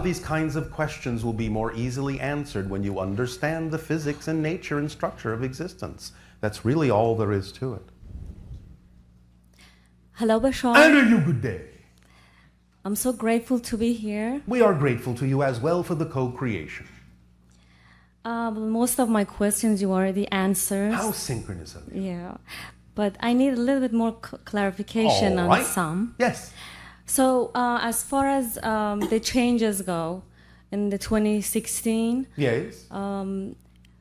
These kinds of questions will be more easily answered when you understand the physics and nature and structure of existence. That's really all there is to it. Hello, Bashar. And you good day. I'm so grateful to be here. We are grateful to you as well for the co-creation. Most of my questions you already answered. How synchronous of you. Yeah, but I need a little bit more clarification on some. Yes. So as far as the changes go in the 2016, yes.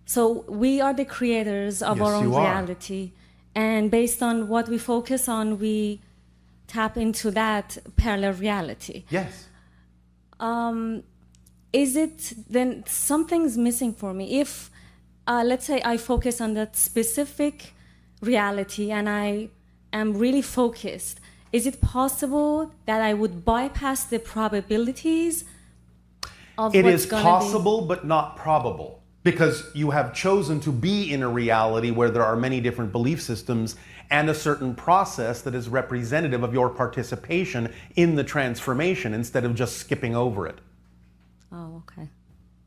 So we are the creators of our own reality, and based on what we focus on, we tap into that parallel reality. Yes. Is it then something's missing for me? If let's say I focus on that specific reality and I am really focused, is it possible that I would bypass the probabilities of what's going to be? It is possible, but not probable, because you have chosen to be in a reality where there are many different belief systems and a certain process that is representative of your participation in the transformation instead of just skipping over it. Oh, okay.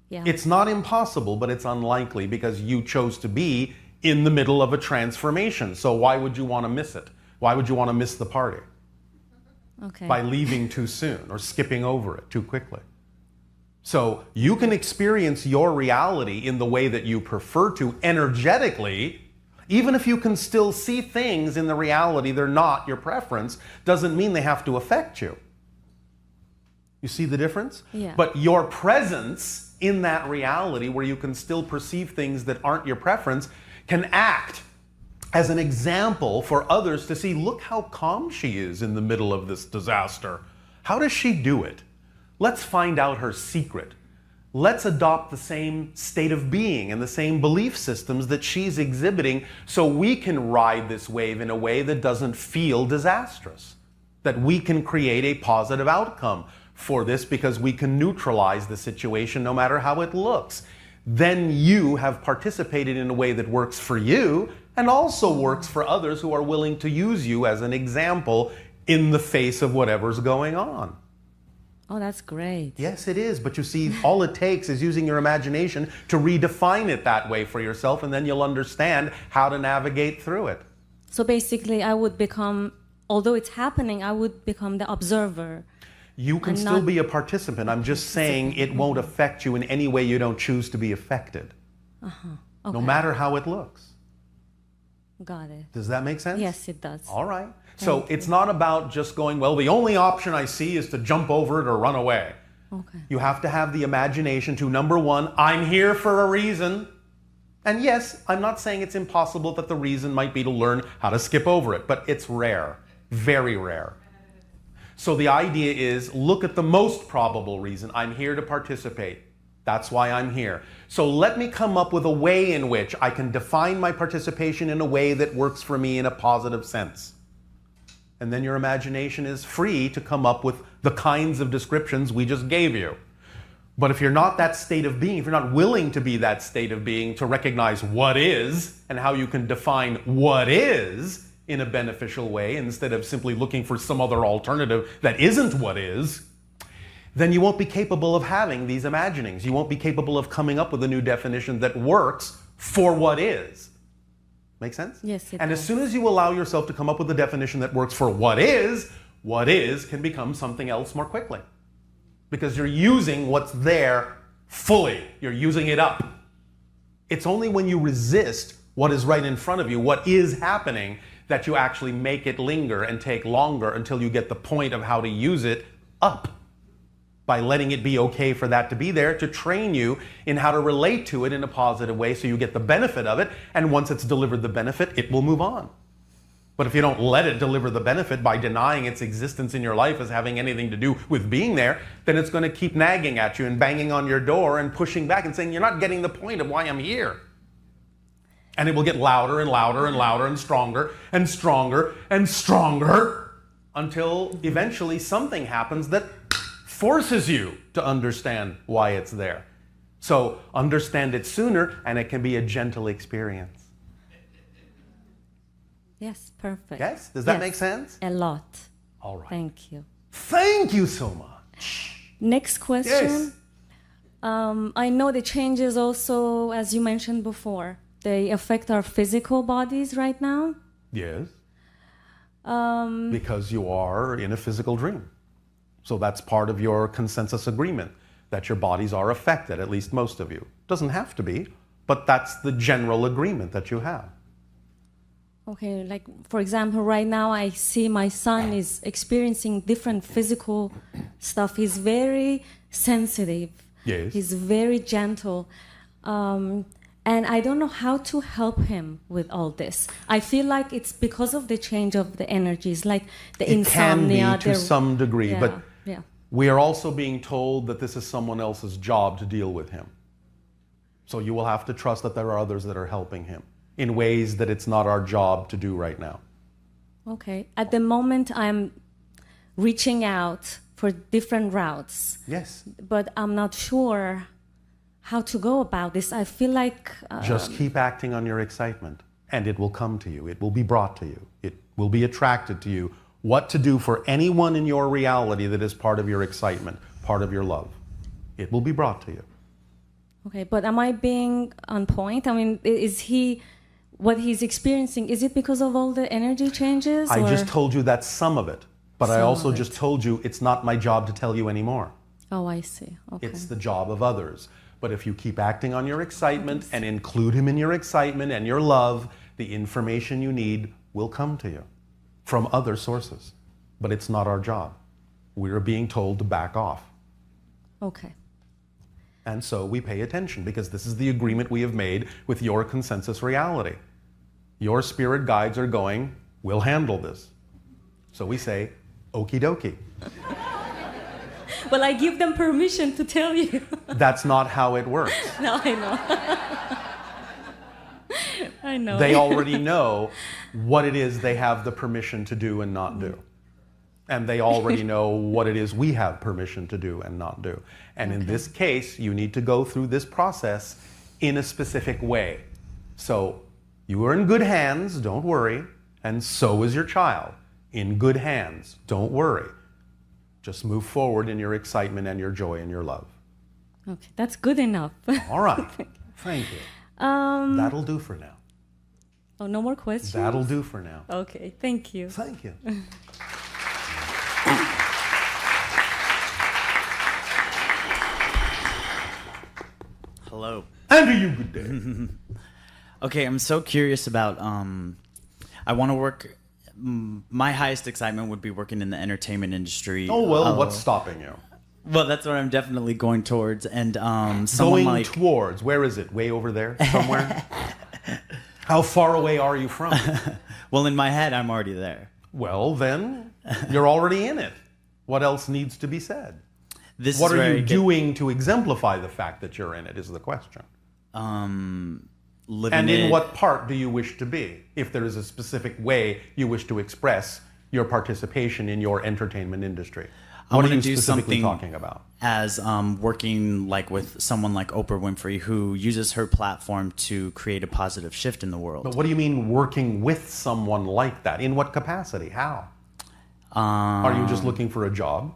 Yeah. It's not impossible, but it's unlikely because you chose to be in the middle of a transformation. So why would you want to miss it? Why would you want to miss the party? Okay. By leaving too soon or skipping over it too quickly. So you can experience your reality in the way that you prefer to energetically, even if you can still see things in the reality they're not your preference, doesn't mean they have to affect you. You see the difference? Yeah. But your presence in that reality where you can still perceive things that aren't your preference can act as an example for others to see, look how calm she is in the middle of this disaster. How does she do it? Let's find out her secret. Let's adopt the same state of being and the same belief systems that she's exhibiting so we can ride this wave in a way that doesn't feel disastrous. That we can create a positive outcome for this because we can neutralize the situation no matter how it looks. Then you have participated in a way that works for you and also works for others who are willing to use you as an example in the face of whatever's going on. Oh, that's great. Yes, it is. But you see, all it takes is using your imagination to redefine it that way for yourself, and then you'll understand how to navigate through it. So basically, I would become, although it's happening, I would become the observer. You can still be a participant. I'm just saying it won't affect you in any way you don't choose to be affected. Okay. No matter how it looks. Got it. Does that make sense? Yes, it does. All right. So it's not about just going, well, the only option I see is to jump over it or run away. Okay. You have to have the imagination to, number one, I'm here for a reason. And yes, I'm not saying it's impossible that the reason might be to learn how to skip over it, but it's rare, very rare. So the idea is, look at the most probable reason. I'm here to participate. That's why I'm here. So let me come up with a way in which I can define my participation in a way that works for me in a positive sense. And then your imagination is free to come up with the kinds of descriptions we just gave you. But if you're not that state of being, if you're not willing to be that state of being, to recognize what is and how you can define what is in a beneficial way instead of simply looking for some other alternative that isn't what is, then you won't be capable of having these imaginings. You won't be capable of coming up with a new definition that works for what is. Make sense? Yes, it And does. as soon as you allow yourself to come up with a definition that works for what is can become something else more quickly. Because you're using what's there fully. You're using it up. It's only when you resist what is right in front of you, what is happening, that you actually make it linger and take longer until you get the point of how to use it up. By letting it be okay for that to be there, to train you in how to relate to it in a positive way so you get the benefit of it, and once it's delivered the benefit, it will move on. But if you don't let it deliver the benefit by denying its existence in your life as having anything to do with being there, then it's going to keep nagging at you and banging on your door and pushing back and saying, you're not getting the point of why I'm here. And it will get louder and louder and louder and stronger and stronger and stronger until eventually something happens that forces you to understand why it's there. So understand it sooner and it can be a gentle experience. Yes, perfect. Yes? Does that make sense? A lot. All right. Thank you. Thank you so much. Next question. Yes. I know the changes also, as you mentioned before, they affect our physical bodies right now. Yes. Because you are in a physical dream. So that's part of your consensus agreement, that your bodies are affected, at least most of you. Doesn't have to be, but that's the general agreement that you have. Okay, like for example, right now I see my son is experiencing different physical stuff. He's very sensitive. Yes. He's very gentle. And I don't know how to help him with all this. I feel like it's because of the change of the energies, like the insomnia. It can be to some degree, yeah, but yeah. we are also being told that this is someone else's job to deal with him. So you will have to trust that there are others that are helping him in ways that it's not our job to do right now. Okay. At the moment, I'm reaching out for different routes. Yes. But I'm not sure how to go about this. I feel like... Just keep acting on your excitement, and it will come to you. It will be brought to you. It will be attracted to you. What to do for anyone in your reality that is part of your excitement, part of your love. It will be brought to you. Okay, but am I being on point? I mean, is he... What he's experiencing, is it because of all the energy changes? I just told you that's some of it. But I also just told you it's not my job to tell you anymore. Oh, I see. Okay. It's the job of others. But if you keep acting on your excitement and include him in your excitement and your love, the information you need will come to you from other sources. But it's not our job. We are being told to back off. Okay. And so we pay attention because this is the agreement we have made with your consensus reality. Your spirit guides are going, we'll handle this. So we say, okie dokie. Well, I give them permission to tell you. That's not how it works. No, I know. I know. They already know what it is they have the permission to do and not do. And they already know what it is we have permission to do and not do. And in this case, you need to go through this process in a specific way. So you are in good hands, don't worry. And so is your child. In good hands, don't worry. Just move forward in your excitement and your joy and your love. Okay, that's good enough. All right. Thank you. That'll do for now. Oh, no more questions? That'll do for now. Okay, thank you. Thank you. Hello. And to you, good day. Okay, I'm so curious about, I want to work, my highest excitement would be working in the entertainment industry. Oh, well, what's stopping you? Well, that's what I'm definitely going towards. And someone Going like... towards, where is it? Way over there somewhere? How far away are you from? Well, in my head, I'm already there. Well, then, you're already in it. What else needs to be said? This What is are where you I get, doing to exemplify the fact that you're in it is the question. living And in it. what part do you wish to be? If there is a specific way you wish to express your participation in your entertainment industry. What are you do specifically something talking about? as working like with someone like Oprah Winfrey, who uses her platform to create a positive shift in the world. But what do you mean working with someone like that? In what capacity? How? Are you just looking for a job?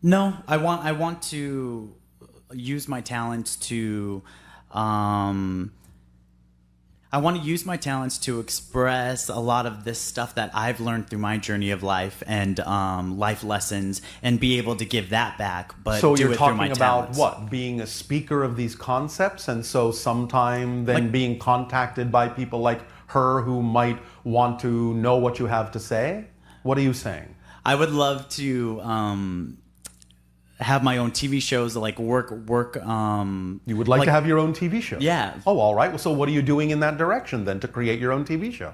No, I want to use my talents to express a lot of this stuff that I've learned through my journey of life and life lessons, and be able to give that back. But So do you're it through talking my about talents. what? Being a speaker of these concepts, and so sometime then Like- being contacted by people like her who might want to know what you have to say? What are you saying? I would love to have my own TV shows, like work. You would like to have your own TV show? Yeah. Oh, all right. Well, so what are you doing in that direction then to create your own TV show?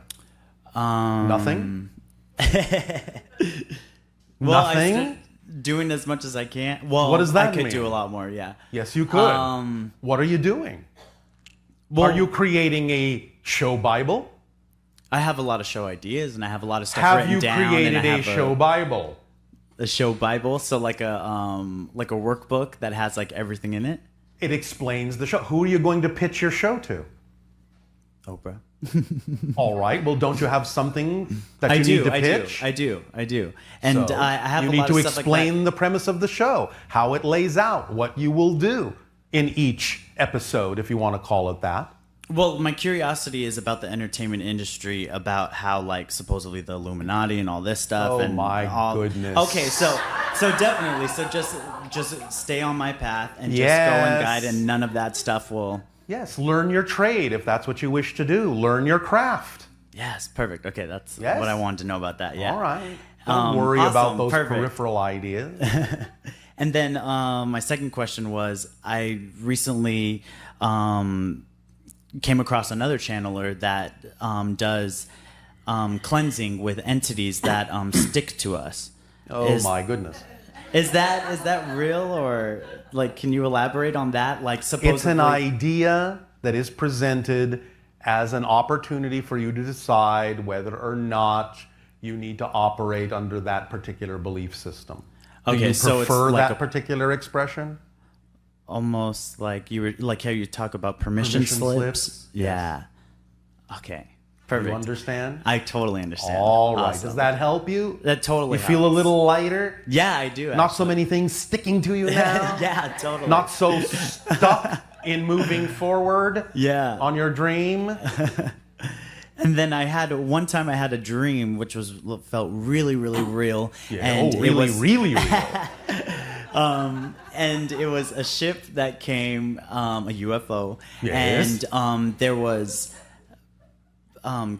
Nothing? Well, Nothing? doing as much as I can. Well, What does that I could mean? do a lot more. Yeah. Yes, you could. What are you doing? Are you creating a show Bible? I have a lot of show ideas, and I have a lot of stuff Have written you down. created and I a have show Bible? a show Bible, so like a workbook that has like everything in it. It explains the show. Who are you going to pitch your show to? Oprah. All right. Well, don't you have something that you need to pitch? I do. And So I have you a need lot to of stuff explain like the premise of the show, how it lays out, what you will do in each episode, if you want to call it that. Well, my curiosity is about the entertainment industry, about how, like, supposedly the Illuminati and all this stuff. Oh, and my all... goodness. Okay, so definitely, so just stay on my path and just go and guide, and none of that stuff will. Yes, learn your trade if that's what you wish to do. Learn your craft. Yes, perfect. Okay, that's Yes. what I wanted to know about that. Yeah. All right. Don't worry awesome, about those perfect. peripheral ideas. And then my second question was, I recently came across another channeler that does cleansing with entities that stick to us. Oh, my goodness. Is that real, or like, can you elaborate on that? Like, supposedly, It's an idea that is presented as an opportunity for you to decide whether or not you need to operate under that particular belief system. Do Okay, you so it's prefer like that particular expression? almost like you were like how you talk about permission slips. Yeah. Okay. Perfect. You understand? I totally understand. All right. Awesome. Does that help you? That totally You feel a helps. little lighter? Yeah, I do. Not so many things sticking to you now? Yeah, totally. Not so stuck in moving forward Yeah. on your dream? And then one time I had a dream which felt really, really real. Yeah. And really, it was, really real. and it was a ship that came, a UFO, Yes. and there was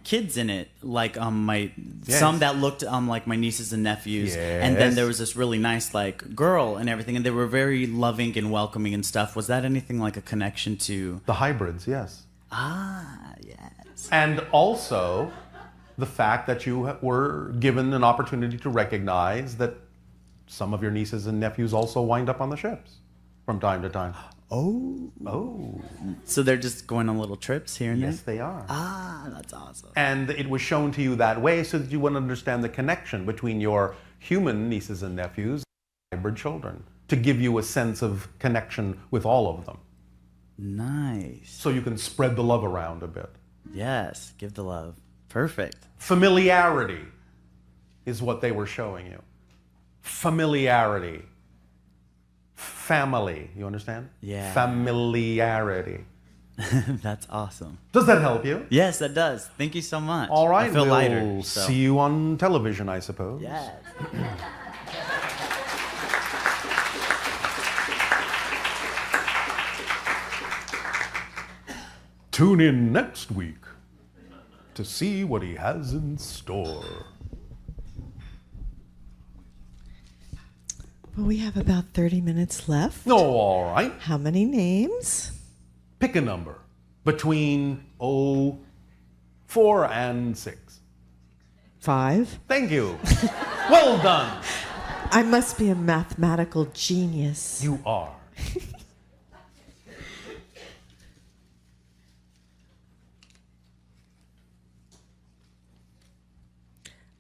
kids in it, like Yes. some that looked like my nieces and nephews, and then Yes. there was this really nice like girl and everything, and they were very loving and welcoming and stuff. Was that anything like a connection to? The hybrids, yes. Yes. And also the fact that you were given an opportunity to recognize that some of your nieces and nephews also wind up on the ships from time to time. Oh. So they're just going on little trips here and Yes, there? they are. That's awesome. And it was shown to you that way so that you would understand the connection between your human nieces and nephews and hybrid children, to give you a sense of connection with all of them. Nice. So you can spread the love around a bit. Yes, give the love. Perfect. Familiarity is what they were showing you. Familiarity. Family. You understand? Yeah. Familiarity. That's awesome. Does that help you? Yes, that does. Thank you so much. All right. I feel we'll lighter. So. see you on television, I suppose. Yes. Tune in next week to see what he has in store. Well, we have about 30 minutes left. Oh, all right. How many names? Pick a number between 4 and 6. 5. Thank you. Well done. I must be a mathematical genius. You are.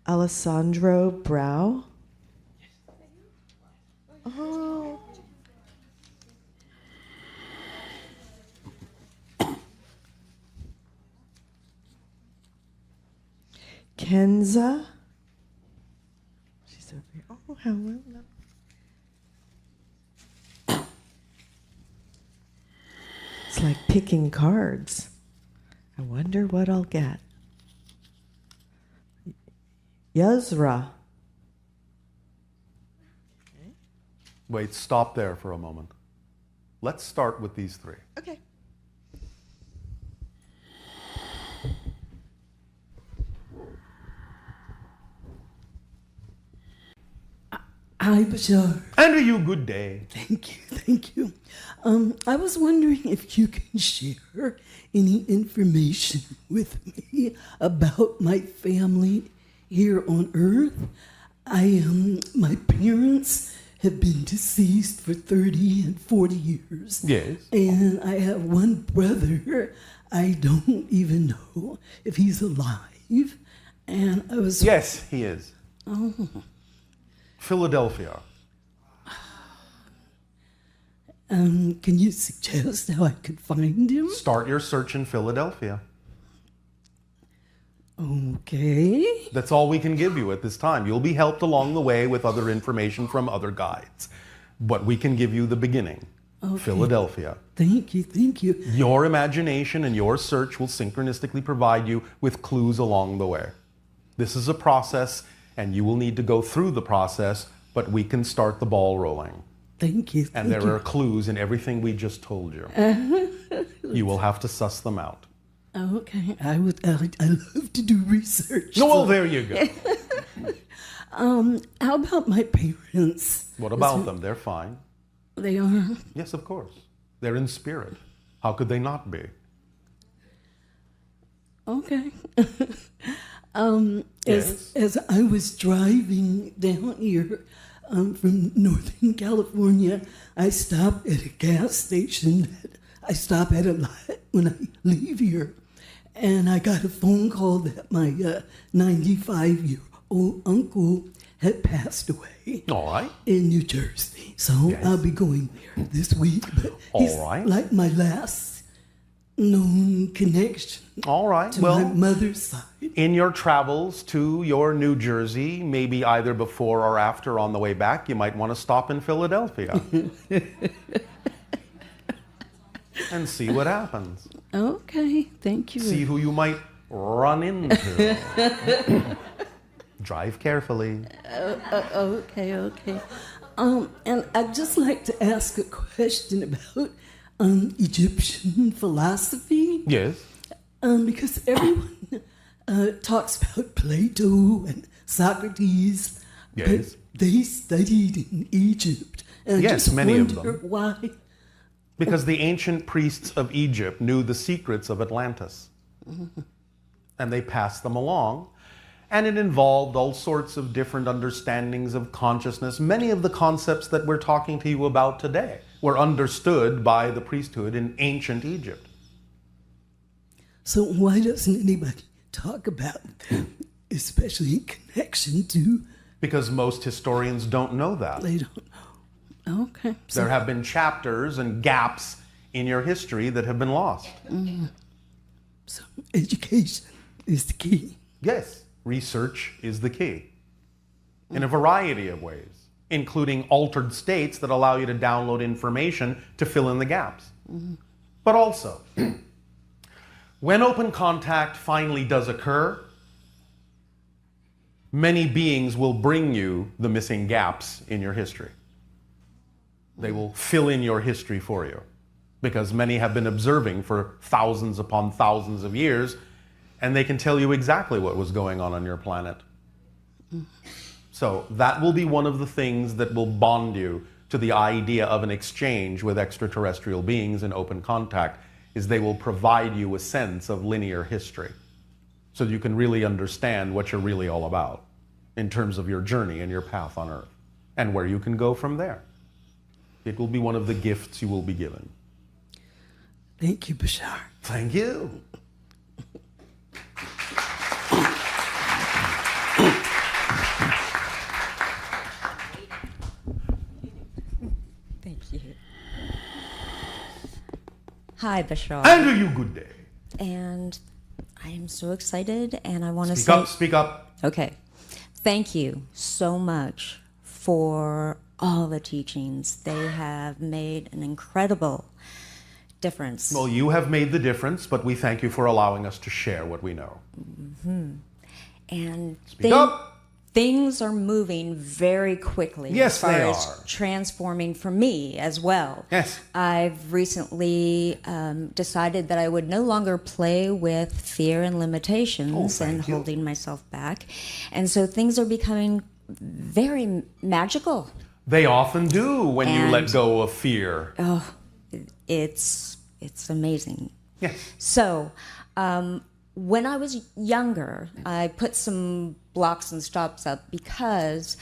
Alessandro Brau. Oh. Kenza. She's over here. Oh, how well. It's like picking cards. I wonder what I'll get. Yazra. Wait, stop there for a moment. Let's start with these 3. Okay. Hi, Bashar. And to you, good day. Thank you. I was wondering if you can share any information with me about my family here on Earth. My parents have been deceased for 30 and 40 years. Yes. And I have one brother. I don't even know if he's alive. And I was... Yes, he is. Oh. Philadelphia. Can you suggest how I could find him? Start your search in Philadelphia. Okay. That's all we can give you at this time. You'll be helped along the way with other information from other guides. But we can give you the beginning. Okay. Philadelphia. Thank you, thank you. Your imagination and your search will synchronistically provide you with clues along the way. This is a process, and you will need to go through the process, but we can start the ball rolling. Thank you. And there are clues in everything we just told you. You will have to suss them out. Okay, I love to do research. No, well, there you go. How about my parents? What about them? They're fine. They are? Yes, of course. They're in spirit. How could they not be? Okay. Yes. As I was driving down here from Northern California, I stopped at a gas station. I stop at a lot when I leave here. And I got a phone call that my 95-year-old uncle had passed away. All right. In New Jersey. So Yes. I'll be going there this week. But he's All right. like my last known connection All right. to my mother's side. In your travels to your New Jersey, maybe either before or after on the way back, you might want to stop in Philadelphia. And see what happens. Okay, thank you. See who you might run into. Drive carefully. Okay. And I'd just like to ask a question about Egyptian philosophy. Yes. Because everyone talks about Plato and Socrates. Yes. But they studied in Egypt. And Yes, I just many of wonder them. why. Because the ancient priests of Egypt knew the secrets of Atlantis. And they passed them along. And it involved all sorts of different understandings of consciousness. Many of the concepts that we're talking to you about today were understood by the priesthood in ancient Egypt. So why doesn't anybody talk about them, especially in connection to Because most historians don't know that. Plato? Okay. So, There have been chapters and gaps in your history that have been lost. so education is the key. Yes, research is the key in a variety of ways, including altered states that allow you to download information to fill in the gaps. But also, when open contact finally does occur, many beings will bring you the missing gaps in your history. They will fill in your history for you, because many have been observing for thousands upon thousands of years, and they can tell you exactly what was going on your planet. So that will be one of the things that will bond you to the idea of an exchange with extraterrestrial beings in open contact, is they will provide you a sense of linear history, so you can really understand what you're really all about in terms of your journey and your path on Earth, and where you can go from there. It will be one of the gifts you will be given. Thank you, Bashar. Thank you. Thank you. Hi, Bashar. And to you, good day. And I am so excited, and I want to Speak say... up, speak up. Okay. Thank you so much for all the teachings. They have made an incredible difference. Well, you have made the difference, but we thank you for allowing us to share what we know. And Speak up. things are moving very quickly. Yes, as far they as are. transforming for me as well. Yes. I've recently decided that I would no longer play with fear and limitations and thank you. holding myself back. And so things are becoming very magical. They often do when you And- let go of fear. Oh, it's amazing. Yes. So, when I was younger, I put some blocks and stops up because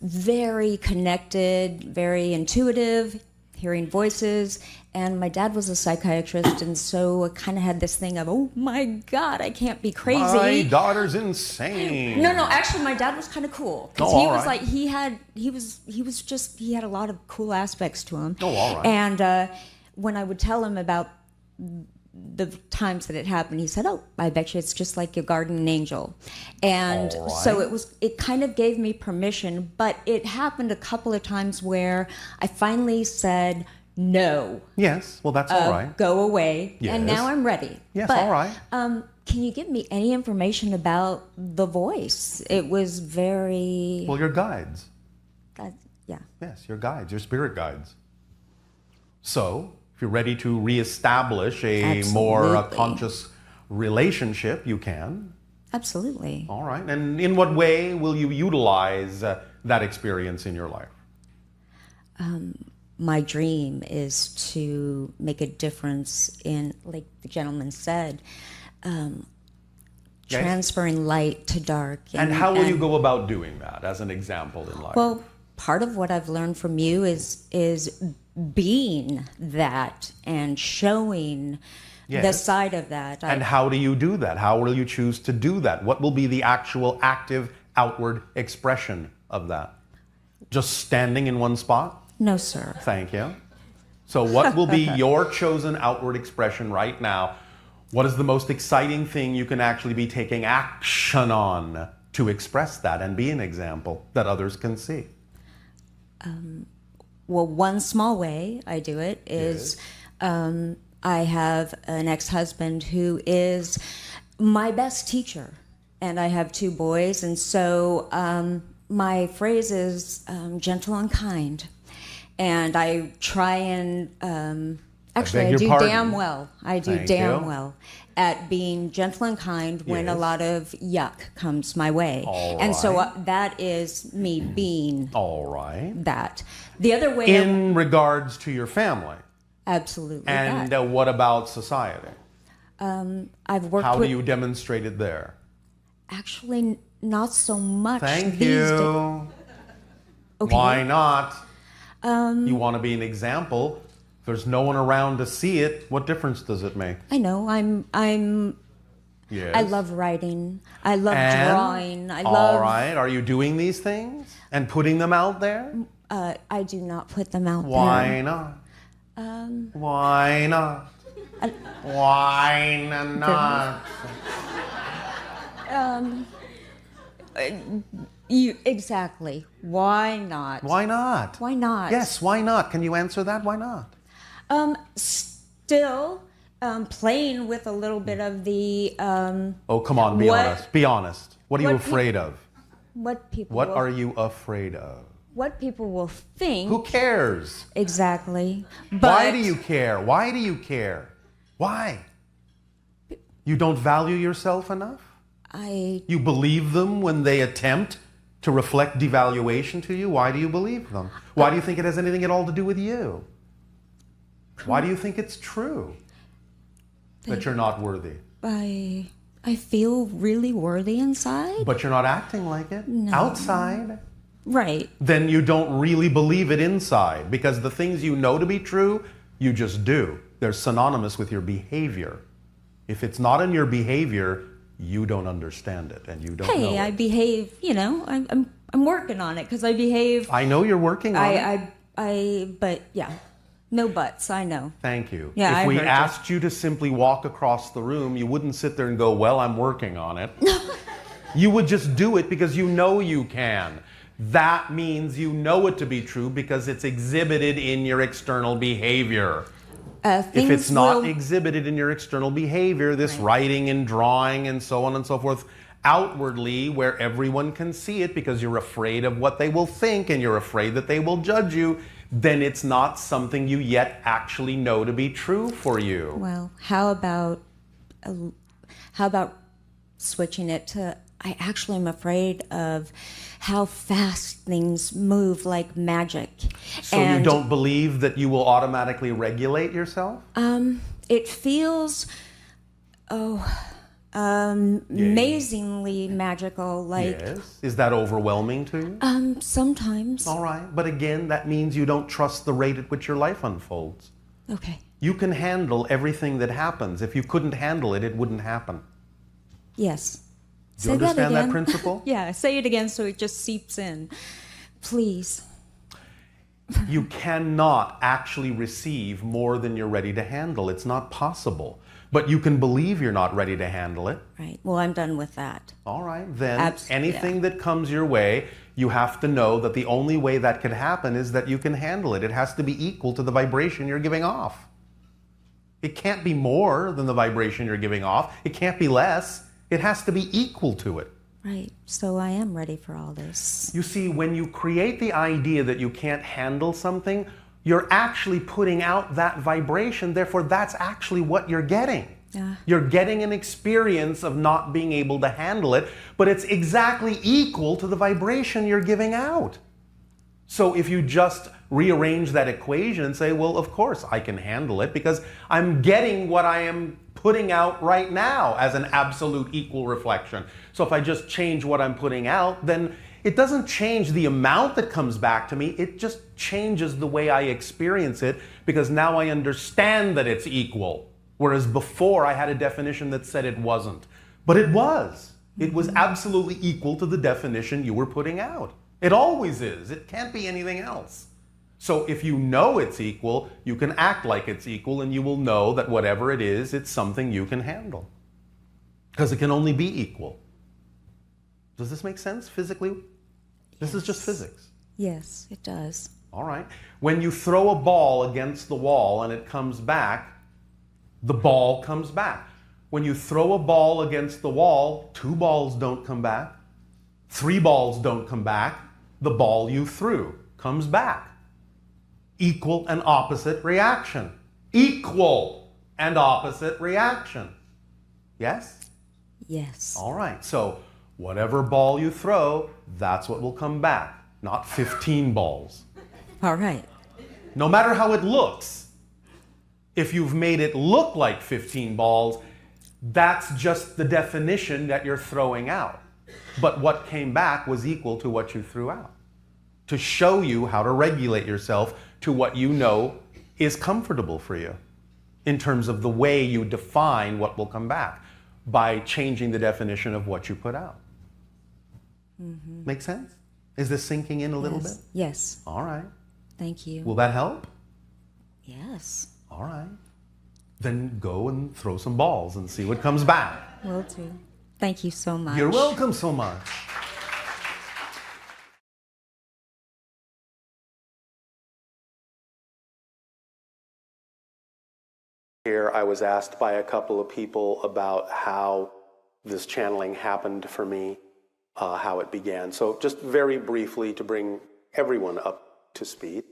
very connected, very intuitive, hearing voices. And my dad was a psychiatrist, and so I kind of had this thing of, oh my God, I can't be crazy. My daughter's insane. No, actually, my dad was kind of cool because Oh, he all was right. like he had a lot of cool aspects to him. Oh, all right. And when I would tell him about the times that it happened, he said, "Oh, I bet you it's just like your guardian angel." And All right. so it kind of gave me permission, but it happened a couple of times where I finally said, "No, Yes, well, that's all right. go away." Yes. And now I'm ready. Yes, But, all right. can you give me any information about the voice? It was very, Well, your guides. yeah. Yes, your guides, your spirit guides. So, if you're ready to reestablish a more Absolutely. conscious relationship, you can. Absolutely. All right. And in what way will you utilize that experience in your life? My dream is to make a difference in, like the gentleman said, Yes. transferring light to dark. And how will you go about doing that as an example in life? Well, part of what I've learned from you is being that and showing the Yes. side of that. And how do you do that? How will you choose to do that? What will be the actual active outward expression of that? Just standing in one spot? No, sir. Thank you. So what will be your chosen outward expression right now? What is the most exciting thing you can actually be taking action on to express that and be an example that others can see? Well, one small way I do it is I have an ex-husband who is my best teacher, and I have 2 boys, and so my phrase is gentle and kind, and I try and actually I your do pardon. damn well. I do Thank damn you. well at being gentle and kind when a Yes. lot of yuck comes my way, All and so right. that is me being All right. that. The other way, In regards to your family. absolutely And that. what about society? I've worked How do with you demonstrate it there? actually not so much. Thank these you. days. Okay. Why not? You want to be an example. If there's no one around to see it, what difference does it make? I know. I'm. Yes. I love writing. I love And? drawing. I All love. right. Are you doing these things and putting them out there? I do not put them out Why there. not? Why not? Why not? You exactly. Why not? Why not? Why not? Yes, why not? Can you answer that? Why not? Still playing with a little bit of the Oh, come on, be What- honest. Be honest. What are you what pe- afraid of? what people. What will, are you afraid of? What people will think. Who cares? Exactly. But Why do you care? Why do you care? Why? You don't value yourself enough? You believe them when they attempt to reflect devaluation to you? Why do you believe them? Why do you think it has anything at all to do with you? Why do you think it's true that you're not worthy? I feel really worthy inside. But you're not acting like it outside. Right. Then you don't really believe it inside, because the things you know to be true, you just do. They're synonymous with your behavior. If it's not in your behavior, you don't understand it, and you don't know Hey, I it. behave. You know, I'm working on it because I behave. I know you're working on it. But yeah, no buts. I know. Thank you. Yeah, if I we heard you. asked you to simply walk across the room, you wouldn't sit there and go, well, I'm working on it. You would just do it because you know you can. That means you know it to be true because it's exhibited in your external behavior. If Things it's not will- exhibited in your external behavior, this writing and drawing and so on and so forth, outwardly where everyone can see it because you're afraid of what they will think and you're afraid that they will judge you, then it's not something you yet actually know to be true for you. Well, how about switching it to? I actually am afraid of how fast things move like magic. So you don't believe that you will automatically regulate yourself? It feels amazingly magical. Like Yes. Is that overwhelming to you? sometimes. All right. But again, that means you don't trust the rate at which your life unfolds. Okay. You can handle everything that happens. If you couldn't handle it, it wouldn't happen. Yes. Do you understand that principle? Yeah, say it again so it just seeps in. Please. You cannot actually receive more than you're ready to handle. It's not possible. But you can believe you're not ready to handle it. Right. Well, I'm done with that. All right. Then anything that comes your way, you have to know that the only way that can happen is that you can handle it. It has to be equal to the vibration you're giving off. It can't be more than the vibration you're giving off. It can't be less. It has to be equal to it. Right. So I am ready for all this. You see, when you create the idea that you can't handle something, you're actually putting out that vibration. Therefore, that's actually what you're getting. Yeah. You're getting an experience of not being able to handle it, but it's exactly equal to the vibration you're giving out. So if you just rearrange that equation and say, well, of course I can handle it because I'm getting what I am putting out right now as an absolute equal reflection. So if I just change what I'm putting out, then it doesn't change the amount that comes back to me. It just changes the way I experience it because now I understand that it's equal. Whereas before I had a definition that said it wasn't. But it was. It was absolutely equal to the definition you were putting out. It always is. It can't be anything else. So if you know it's equal, you can act like it's equal and you will know that whatever it is, it's something you can handle. Because it can only be equal. Does this make sense physically? This is just physics. Yes, it does. All right. When you throw a ball against the wall and it comes back, the ball comes back. When you throw a ball against the wall, 2 balls don't come back. 3 balls don't come back. The ball you threw comes back. Equal and opposite reaction. Equal and opposite reaction. Yes? Yes. All right. So whatever ball you throw, that's what will come back. Not 15 balls. All right. No matter how it looks. If you've made it look like 15 balls, that's just the definition that you're throwing out. But what came back was equal to what you threw out. To show you how to regulate yourself to what you know is comfortable for you in terms of the way you define what will come back by changing the definition of what you put out. Mm-hmm. Make sense? Is this sinking in a little bit? Yes. All right. Thank you. Will that help? Yes. All right. Then go and throw some balls and see what comes back. Will do. Thank you so much. You're welcome so much. Here I was asked by a couple of people about how this channeling happened for me, how it began. So just very briefly to bring everyone up to speed,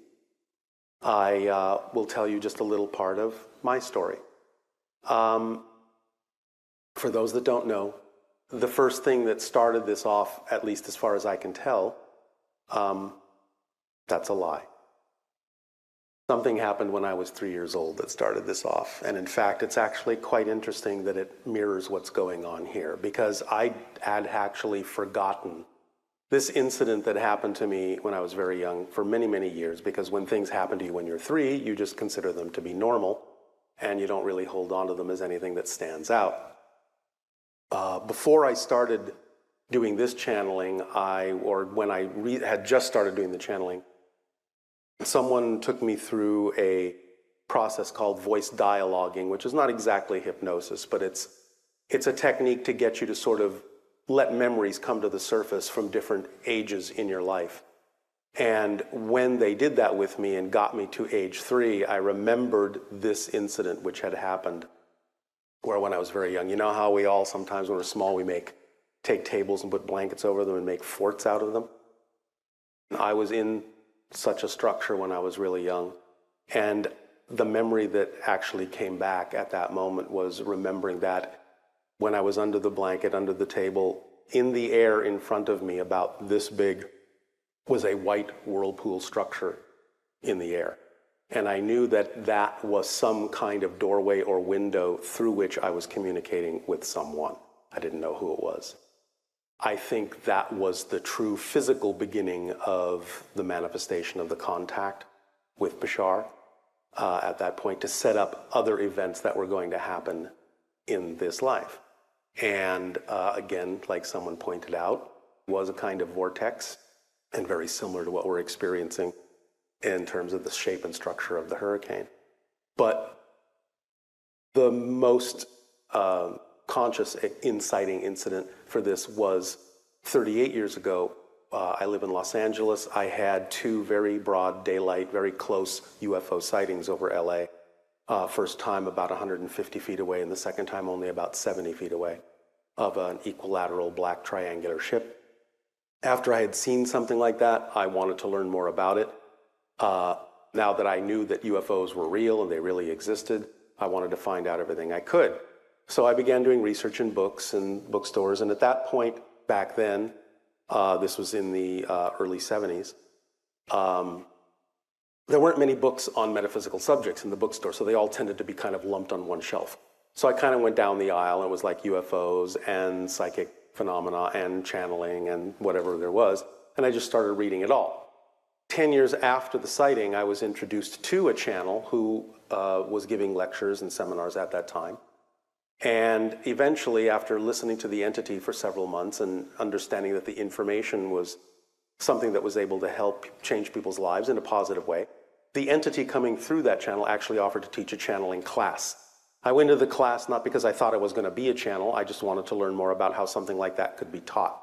I will tell you just a little part of my story. For those that don't know, the first thing that started this off, at least as far as I can tell, that's a lie. Something happened when I was 3 years old that started this off. And in fact, it's actually quite interesting that it mirrors what's going on here, because I had actually forgotten this incident that happened to me when I was very young for many, many years, because when things happen to you when you're 3, you just consider them to be normal, and you don't really hold on to them as anything that stands out. Before I started doing this channeling, when I had just started doing the channeling, someone took me through a process called voice dialoguing, which is not exactly hypnosis, but it's a technique to get you to sort of let memories come to the surface from different ages in your life. And when they did that with me and got me to age 3, I remembered this incident which had happened where when I was very young, you know how we all sometimes when we're small, we take tables and put blankets over them and make forts out of them? I was in such a structure when I was really young. And the memory that actually came back at that moment was remembering that when I was under the blanket, under the table, in the air in front of me, about this big, was a white whirlpool structure in the air. And I knew that that was some kind of doorway or window through which I was communicating with someone. I didn't know who it was. I think that was the true physical beginning of the manifestation of the contact with Bashar at that point, to set up other events that were going to happen in this life. And again, like someone pointed out, was a kind of vortex, and very similar to what we're experiencing in terms of the shape and structure of the hurricane. But the most conscious inciting incident for this was 38 years ago. I live in Los Angeles. I had two very broad daylight, very close UFO sightings over LA. First time about 150 feet away, and the second time only about 70 feet away, of an equilateral black triangular ship. After I had seen something like that, I wanted to learn more about it. Now that I knew that UFOs were real and they really existed, I wanted to find out everything I could. So I began doing research in books and bookstores, and at that point, back then, this was in the early 70s, there weren't many books on metaphysical subjects in the bookstore, so they all tended to be kind of lumped on one shelf. So I kind of went down the aisle, and it was like UFOs and psychic phenomena and channeling and whatever there was, and I just started reading it all. 10 years after the sighting, I was introduced to a channel who was giving lectures and seminars at that time. And eventually, after listening to the entity for several months and understanding that the information was something that was able to help change people's lives in a positive way, the entity coming through that channel actually offered to teach a channeling class. I went to the class not because I thought it was going to be a channel, I just wanted to learn more about how something like that could be taught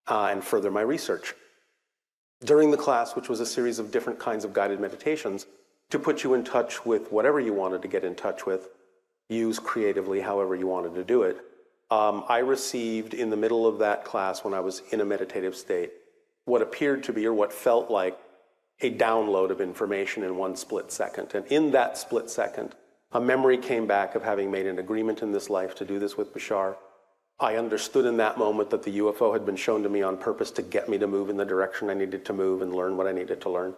and further my research. During the class, which was a series of different kinds of guided meditations, to put you in touch with whatever you wanted to get in touch with, use creatively however you wanted to do it, I received in the middle of that class, when I was in a meditative state, what appeared to be, or what felt like, a download of information in one split second. And in that split second, a memory came back of having made an agreement in this life to do this with Bashar. I understood in that moment that the UFO had been shown to me on purpose to get me to move in the direction I needed to move and learn what I needed to learn.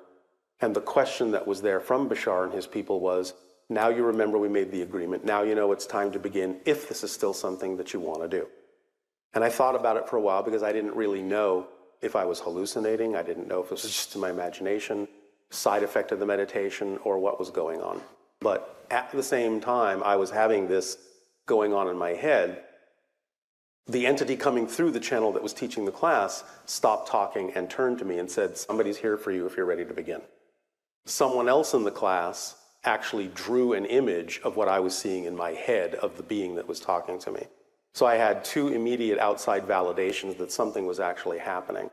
And the question that was there from Bashar and his people was, now you remember we made the agreement. Now you know it's time to begin, if this is still something that you want to do. And I thought about it for a while because I didn't really know if I was hallucinating. I didn't know if it was just in my imagination, side effect of the meditation, or what was going on. But at the same time, I was having this going on in my head. The entity coming through the channel that was teaching the class stopped talking and turned to me and said, somebody's here for you if you're ready to begin. Someone else in the class actually drew an image of what I was seeing in my head of the being that was talking to me. So I had two immediate outside validations that something was actually happening.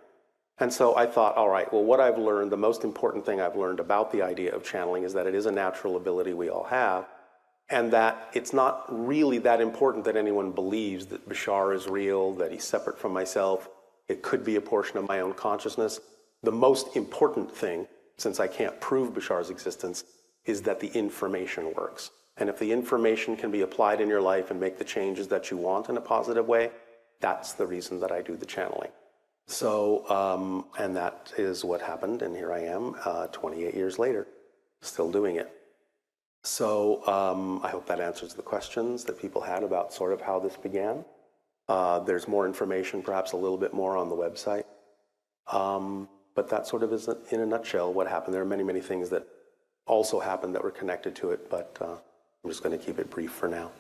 And so I thought, all right, well, what I've learned, the most important thing I've learned about the idea of channeling is that it is a natural ability we all have, and that it's not really that important that anyone believes that Bashar is real, that he's separate from myself. It could be a portion of my own consciousness. The most important thing, since I can't prove Bashar's existence, is that the information works. And if the information can be applied in your life and make the changes that you want in a positive way, that's the reason that I do the channeling. So, and that is what happened, and here I am 28 years later, still doing it. So I hope that answers the questions that people had about sort of how this began. There's more information, perhaps a little bit more on the website. But that sort of is, in a nutshell, what happened. There are many, many things that also happened that were connected to it, but I'm just going to keep it brief for now.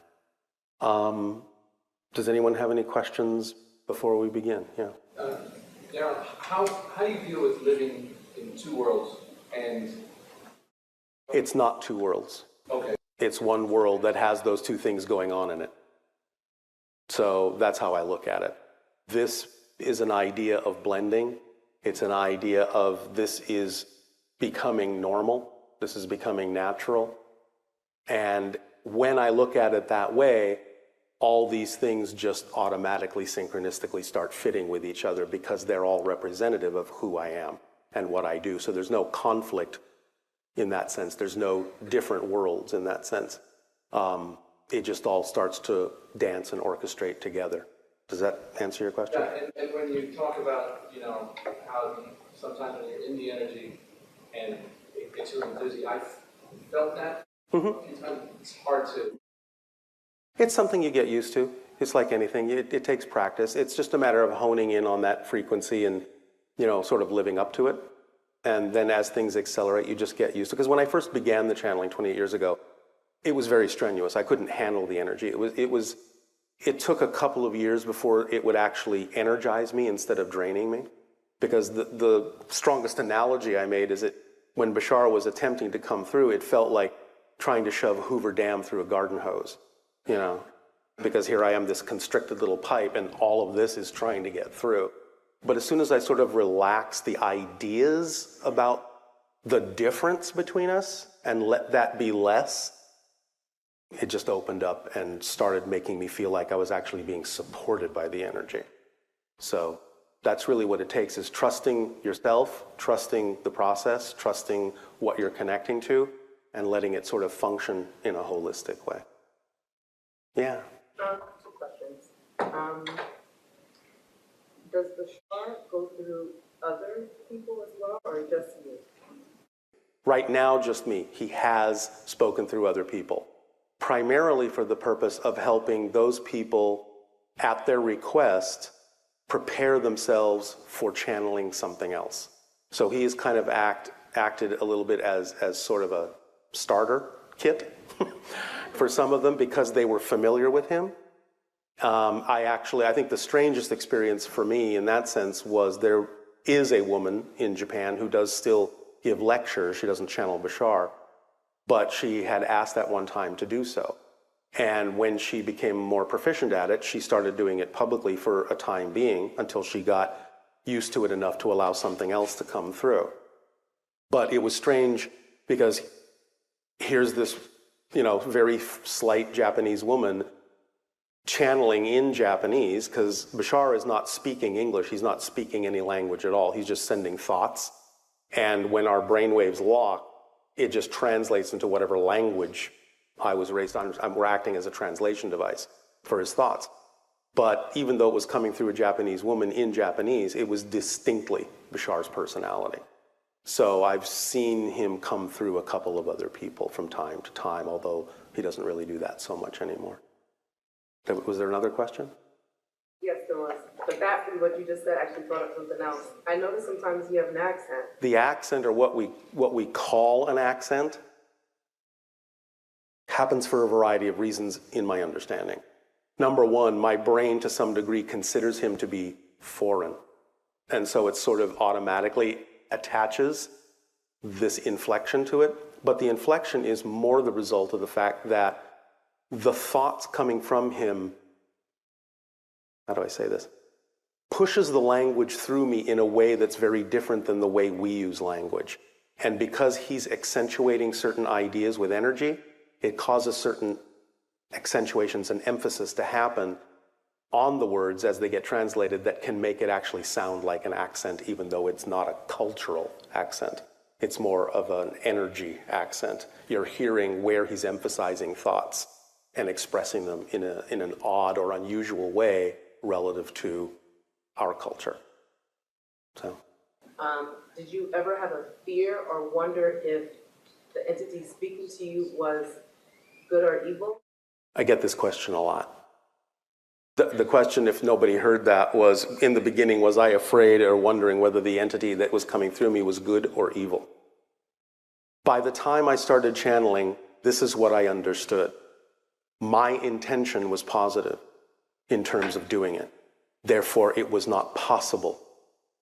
Does anyone have any questions before we begin? Yeah. Darren, how do you deal with living in two worlds? And it's not two worlds. Okay. It's one world that has those two things going on in it. So that's how I look at it. This is an idea of blending. It's an idea of this is becoming normal. This is becoming natural. And when I look at it that way, all these things just automatically, synchronistically start fitting with each other because they're all representative of who I am and what I do. So there's no conflict in that sense. There's no different worlds in that sense. It just all starts to dance and orchestrate together. Does that answer your question? Yeah, and when you talk about, how sometimes when you're in the energy and it gets really dizzy, I felt that. Mm-hmm. Sometimes it's hard to. It's something you get used to. It's like anything. It takes practice. It's just a matter of honing in on that frequency and, sort of living up to it. And then as things accelerate, you just get used to it. Because when I first began the channeling 28 years ago, it was very strenuous. I couldn't handle the energy. It took a couple of years before it would actually energize me instead of draining me. Because the strongest analogy I made is when Bashar was attempting to come through, it felt like trying to shove Hoover Dam through a garden hose, you know, because here I am, this constricted little pipe, and all of this is trying to get through. But as soon as I sort of relaxed the ideas about the difference between us and let that be less, it just opened up and started making me feel like I was actually being supported by the energy. So that's really what it takes, is trusting yourself, trusting the process, trusting what you're connecting to, and letting it sort of function in a holistic way. Yeah? Two questions. Does Bashar go through other people as well, or just you? Right now, just me. He has spoken through other people, primarily for the purpose of helping those people, at their request, prepare themselves for channeling something else. So he has kind of acted a little bit as sort of a starter kit for some of them, because they were familiar with him. I think the strangest experience for me in that sense was there is a woman in Japan who does still give lectures. She doesn't channel Bashar, but she had asked at one time to do so. And when she became more proficient at it, she started doing it publicly for a time being until she got used to it enough to allow something else to come through. But it was strange because here's this, very slight Japanese woman channeling in Japanese, because Bashar is not speaking English. He's not speaking any language at all. He's just sending thoughts. And when our brainwaves lock, it just translates into whatever language I was raised on. We're acting as a translation device for his thoughts. But even though it was coming through a Japanese woman in Japanese, it was distinctly Bashar's personality. So I've seen him come through a couple of other people from time to time, although he doesn't really do that so much anymore. Was there another question? Yes, there was. But that, what you just said, actually brought up something else. I notice sometimes you have an accent. The accent, or what we call an accent, happens for a variety of reasons in my understanding. Number one, my brain to some degree considers him to be foreign. And so it sort of automatically attaches this inflection to it. But the inflection is more the result of the fact that the thoughts coming from him, how do I say this, pushes the language through me in a way that's very different than the way we use language. And because he's accentuating certain ideas with energy, it causes certain accentuations and emphasis to happen on the words as they get translated that can make it actually sound like an accent, even though it's not a cultural accent. It's more of an energy accent. You're hearing where he's emphasizing thoughts and expressing them in an odd or unusual way relative to our culture. So, did you ever have a fear or wonder if the entity speaking to you was good or evil? I get this question a lot. The question, if nobody heard that, was, in the beginning, was I afraid or wondering whether the entity that was coming through me was good or evil? By the time I started channeling, this is what I understood. My intention was positive in terms of doing it. Therefore, it was not possible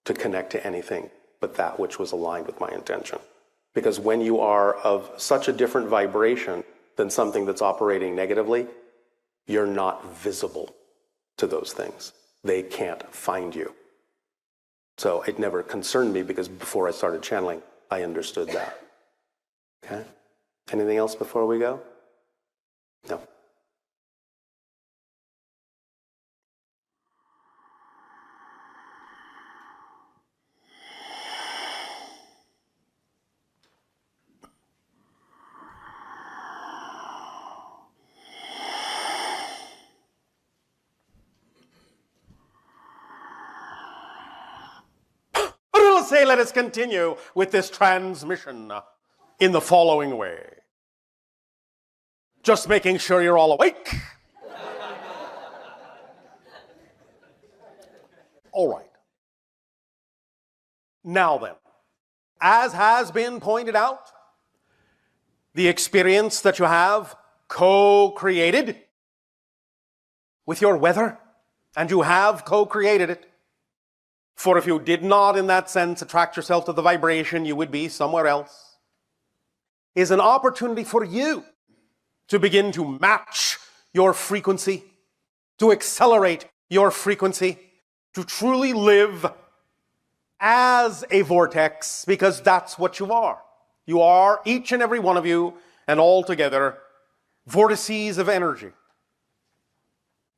to connect to anything but that which was aligned with my intention. Because when you are of such a different vibration than something that's operating negatively, you're not visible to those things. They can't find you. So it never concerned me, because before I started channeling, I understood that. Okay? Anything else before we go? No. Let us continue with this transmission in the following way. Just making sure you're all awake. All right. Now then, as has been pointed out, the experience that you have co-created with your weather, and you have co-created it, For if you did not, in that sense, attract yourself to the vibration, you would be somewhere else, is an opportunity for you to begin to match your frequency, to accelerate your frequency, to truly live as a vortex, because that's what you are. You are, each and every one of you, and all together, vortices of energy.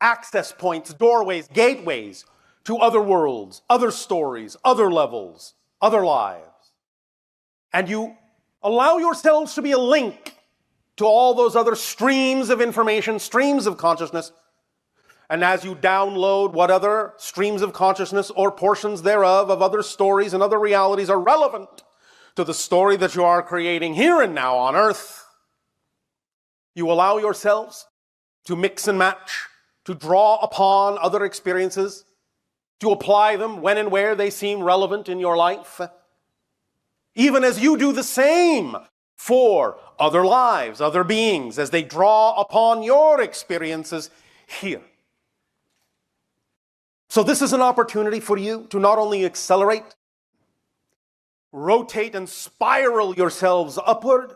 Access points, doorways, gateways to other worlds, other stories, other levels, other lives. And you allow yourselves to be a link to all those other streams of information, streams of consciousness. And as you download what other streams of consciousness or portions thereof of other stories and other realities are relevant to the story that you are creating here and now on Earth, you allow yourselves to mix and match, to draw upon other experiences, to apply them when and where they seem relevant in your life, even as you do the same for other lives, other beings, as they draw upon your experiences here. So this is an opportunity for you to not only accelerate, rotate and spiral yourselves upward,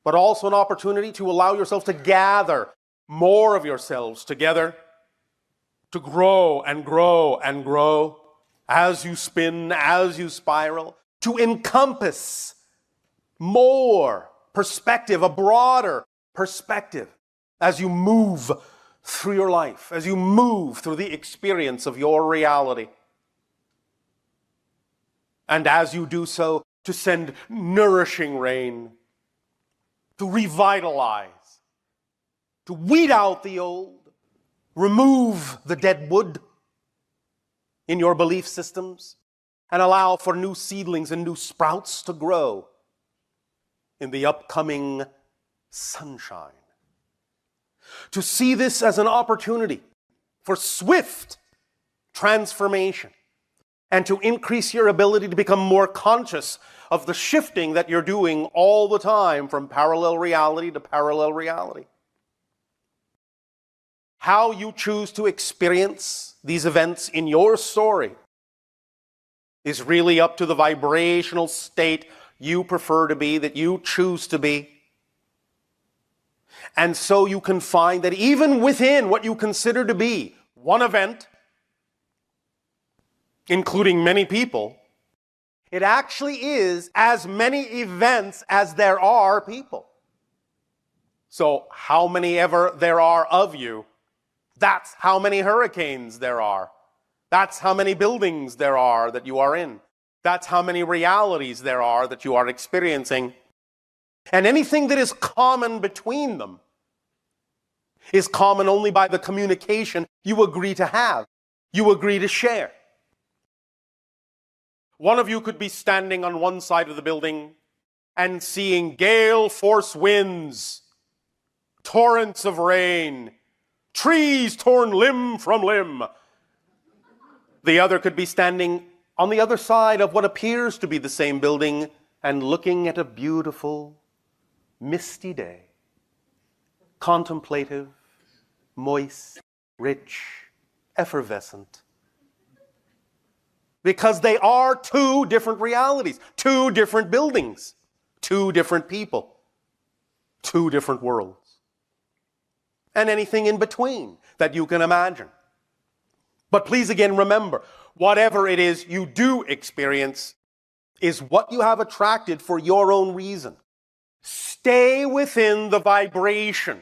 but also an opportunity to allow yourselves to gather more of yourselves together, to grow and grow and grow as you spin, as you spiral, to encompass more perspective, a broader perspective, as you move through your life, as you move through the experience of your reality. And as you do so, to send nourishing rain, to revitalize, to weed out the old, remove the dead wood in your belief systems, and allow for new seedlings and new sprouts to grow in the upcoming sunshine. To see this as an opportunity for swift transformation and to increase your ability to become more conscious of the shifting that you're doing all the time from parallel reality to parallel reality. How you choose to experience these events in your story is really up to the vibrational state you prefer to be, that you choose to be. And so you can find that even within what you consider to be one event, including many people, it actually is as many events as there are people. So how many ever there are of you, that's how many hurricanes there are. That's how many buildings there are that you are in. That's how many realities there are that you are experiencing. And anything that is common between them is common only by the communication you agree to have, you agree to share. One of you could be standing on one side of the building and seeing gale force winds, torrents of rain, trees torn limb from limb. The other could be standing on the other side of what appears to be the same building and looking at a beautiful, misty day, contemplative, moist, rich, effervescent. Because they are two different realities, two different buildings, two different people, two different worlds. And anything in between that you can imagine. But please again remember, whatever it is you do experience is what you have attracted for your own reason. Stay within the vibration.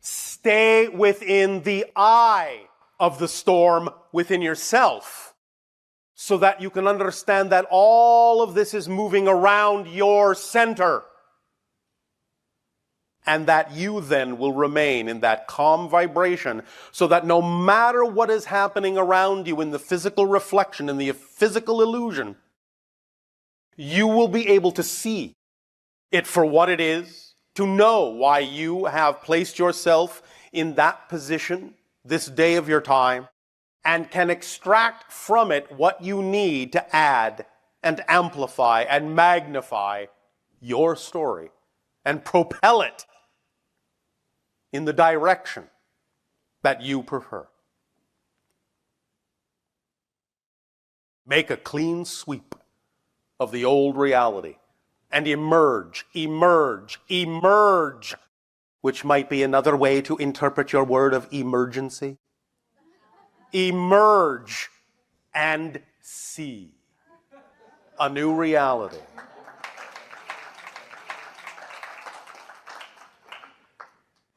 Stay within the eye of the storm within yourself, so that you can understand that all of this is moving around your center. And that you then will remain in that calm vibration, so that no matter what is happening around you in the physical reflection, in the physical illusion, you will be able to see it for what it is, to know why you have placed yourself in that position this day of your time, and can extract from it what you need to add and amplify and magnify your story and propel it in the direction that you prefer. Make a clean sweep of the old reality and emerge, which might be another way to interpret your word of emergency. Emerge and see a new reality.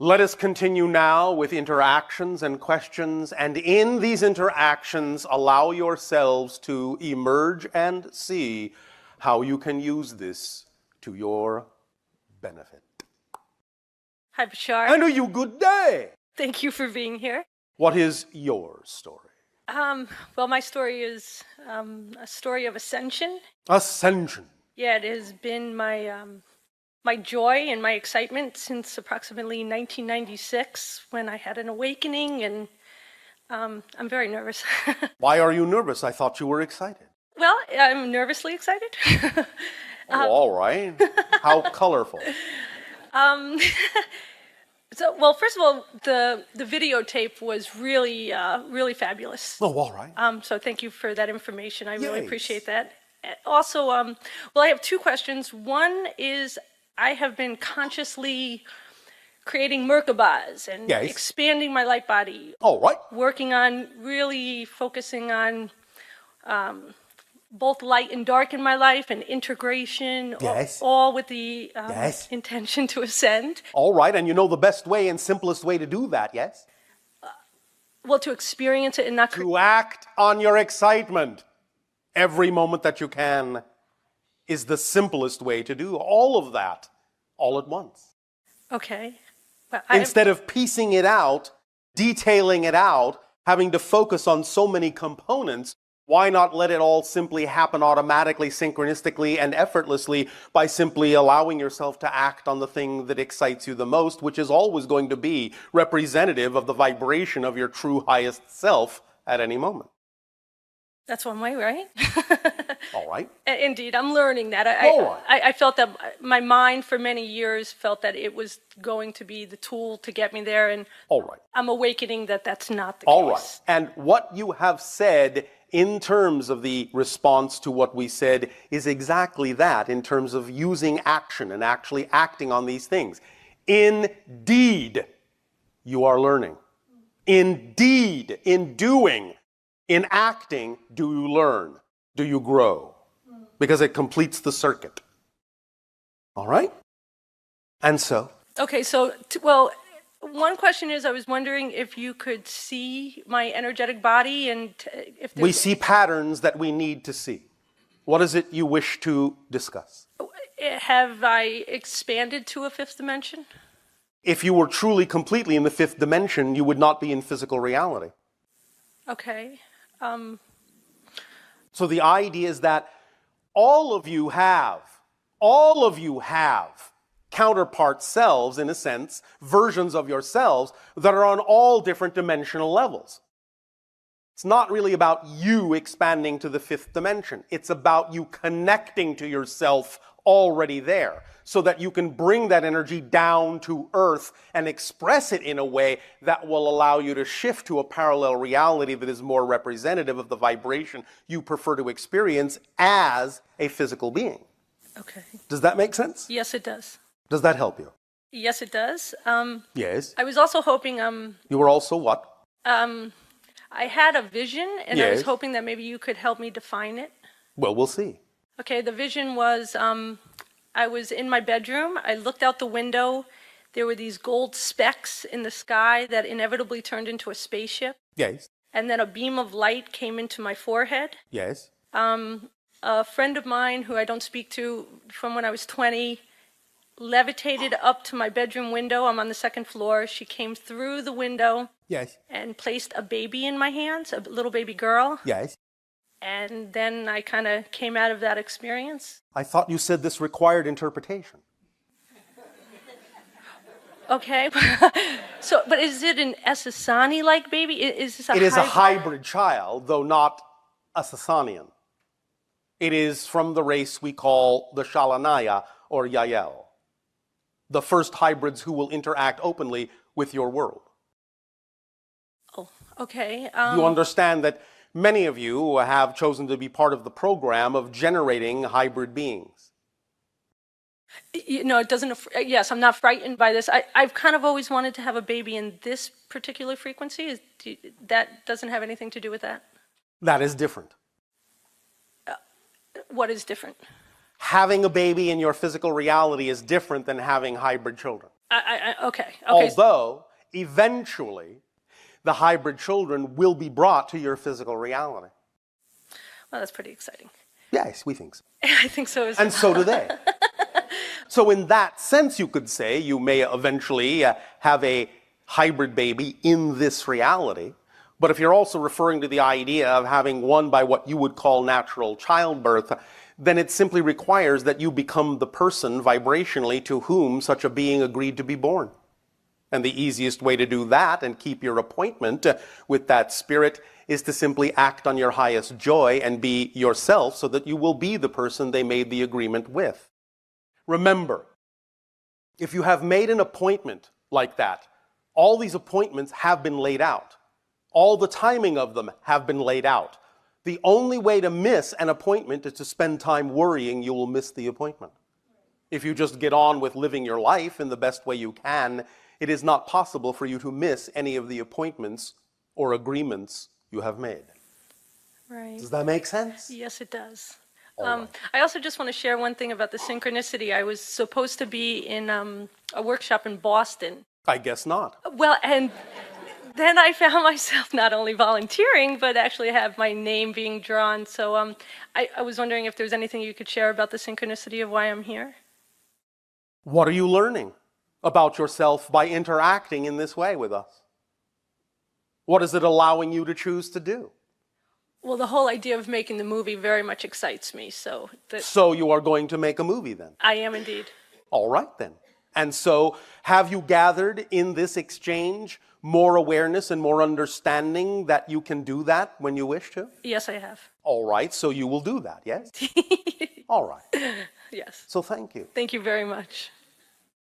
Let us continue now with interactions and questions, and in these interactions, allow yourselves to emerge and see how you can use this to your benefit. Hi, Bashar. And a you good day. Thank you for being here. What is your story? Well, my story is a story of ascension. Ascension. Yeah, it has been my joy and my excitement since approximately 1996 when I had an awakening, and I'm very nervous. Why are you nervous? I thought you were excited. Well, I'm nervously excited. Oh, all right. How colorful. Well, first of all, the videotape was really, really fabulous. Oh, all right. So thank you for that information. I really Yes. appreciate that. Also, well, I have two questions. One is I have been consciously creating Merkabahs and Yes. expanding my light body, All right. working on really focusing on both light and dark in my life and integration, Yes. all with the Yes. intention to ascend. All right. And you know the best way and simplest way to do that, yes? Well, to experience it and not To act on your excitement every moment that you can is the simplest way to do all of that all at once. Okay. Well, Instead of piecing it out, detailing it out, having to focus on so many components, why not let it all simply happen automatically, synchronistically, and effortlessly by simply allowing yourself to act on the thing that excites you the most, which is always going to be representative of the vibration of your true highest self at any moment. That's one way, right? All right. Indeed, I'm learning that. All right. I felt that my mind for many years felt that it was going to be the tool to get me there, and All right. I'm awakening that that's not the All case. right. And what you have said in terms of the response to what we said is exactly that, in terms of using action and actually acting on these things. Indeed, you are learning. Indeed, in doing, in acting, do you learn? Do you grow? Because it completes the circuit. All right? And so? Okay, so, well, one question is I was wondering if you could see my energetic body and if We see patterns that we need to see. What is it you wish to discuss? Have I expanded to a fifth dimension? If you were truly completely in the fifth dimension, you would not be in physical reality. Okay. So the idea is that all of you have counterpart selves, in a sense, versions of yourselves that are on all different dimensional levels. It's not really about you expanding to the fifth dimension. It's about you connecting to yourself already there, so that you can bring that energy down to earth and express it in a way that will allow you to shift to a parallel reality that is more representative of the vibration you prefer to experience as a physical being. Okay. Does that make sense? Yes, it does. Does that help you? Yes, it does. Yes. I was also hoping, You were also what? I had a vision, and I was Yes. hoping that maybe you could help me define it. Well, we'll see. Okay, the vision was, I was in my bedroom, I looked out the window, there were these gold specks in the sky that inevitably turned into a spaceship, Yes. and then a beam of light came into my forehead. Yes. A friend of mine who I don't speak to from when I was 20 levitated up to my bedroom window. I'm on the second floor. She came through the window Yes. and placed a baby in my hands, a little baby girl. Yes. And then I kind of came out of that experience. I thought you said this required interpretation. Okay. So, but is it an Essassani-like baby? Is this a It is a hybrid? hybrid child, though not a Sassanian. It is from the race we call the Shalanaya or Yael, the first hybrids who will interact openly with your world. Oh, okay. You understand that Many of you have chosen to be part of the program of generating hybrid beings. You know, it doesn't, yes, I'm not frightened by this. I've kind of always wanted to have a baby in this particular frequency. That doesn't have anything to do with that? That is different. What is different? Having a baby in your physical reality is different than having hybrid children. Okay. Although, eventually, the hybrid children will be brought to your physical reality. Well, that's pretty exciting. Yes, we think so. I think so as well. And so do they. So in that sense, you could say you may eventually have a hybrid baby in this reality. But if you're also referring to the idea of having one by what you would call natural childbirth, then it simply requires that you become the person vibrationally to whom such a being agreed to be born. And the easiest way to do that and keep your appointment with that spirit is to simply act on your highest joy and be yourself so that you will be the person they made the agreement with. Remember, if you have made an appointment like that, all these appointments have been laid out. All the timing of them have been laid out. The only way to miss an appointment is to spend time worrying you will miss the appointment. If you just get on with living your life in the best way you can, it is not possible for you to miss any of the appointments or agreements you have made. Right. Does that make sense? Yes, it does. Right. I also just want to share one thing about the synchronicity. I was supposed to be in a workshop in Boston. I guess not. Well, and then I found myself not only volunteering, but actually have my name being drawn. So I was wondering if there's anything you could share about the synchronicity of why I'm here. What are you learning about yourself by interacting in this way with us? What is it allowing you to choose to do? Well, the whole idea of making the movie very much excites me. So you are going to make a movie then? I am indeed. All right then. And so have you gathered in this exchange more awareness and more understanding that you can do that when you wish to? Yes, I have. All right, so you will do that, yes? All right. Yes. So thank you. Thank you very much.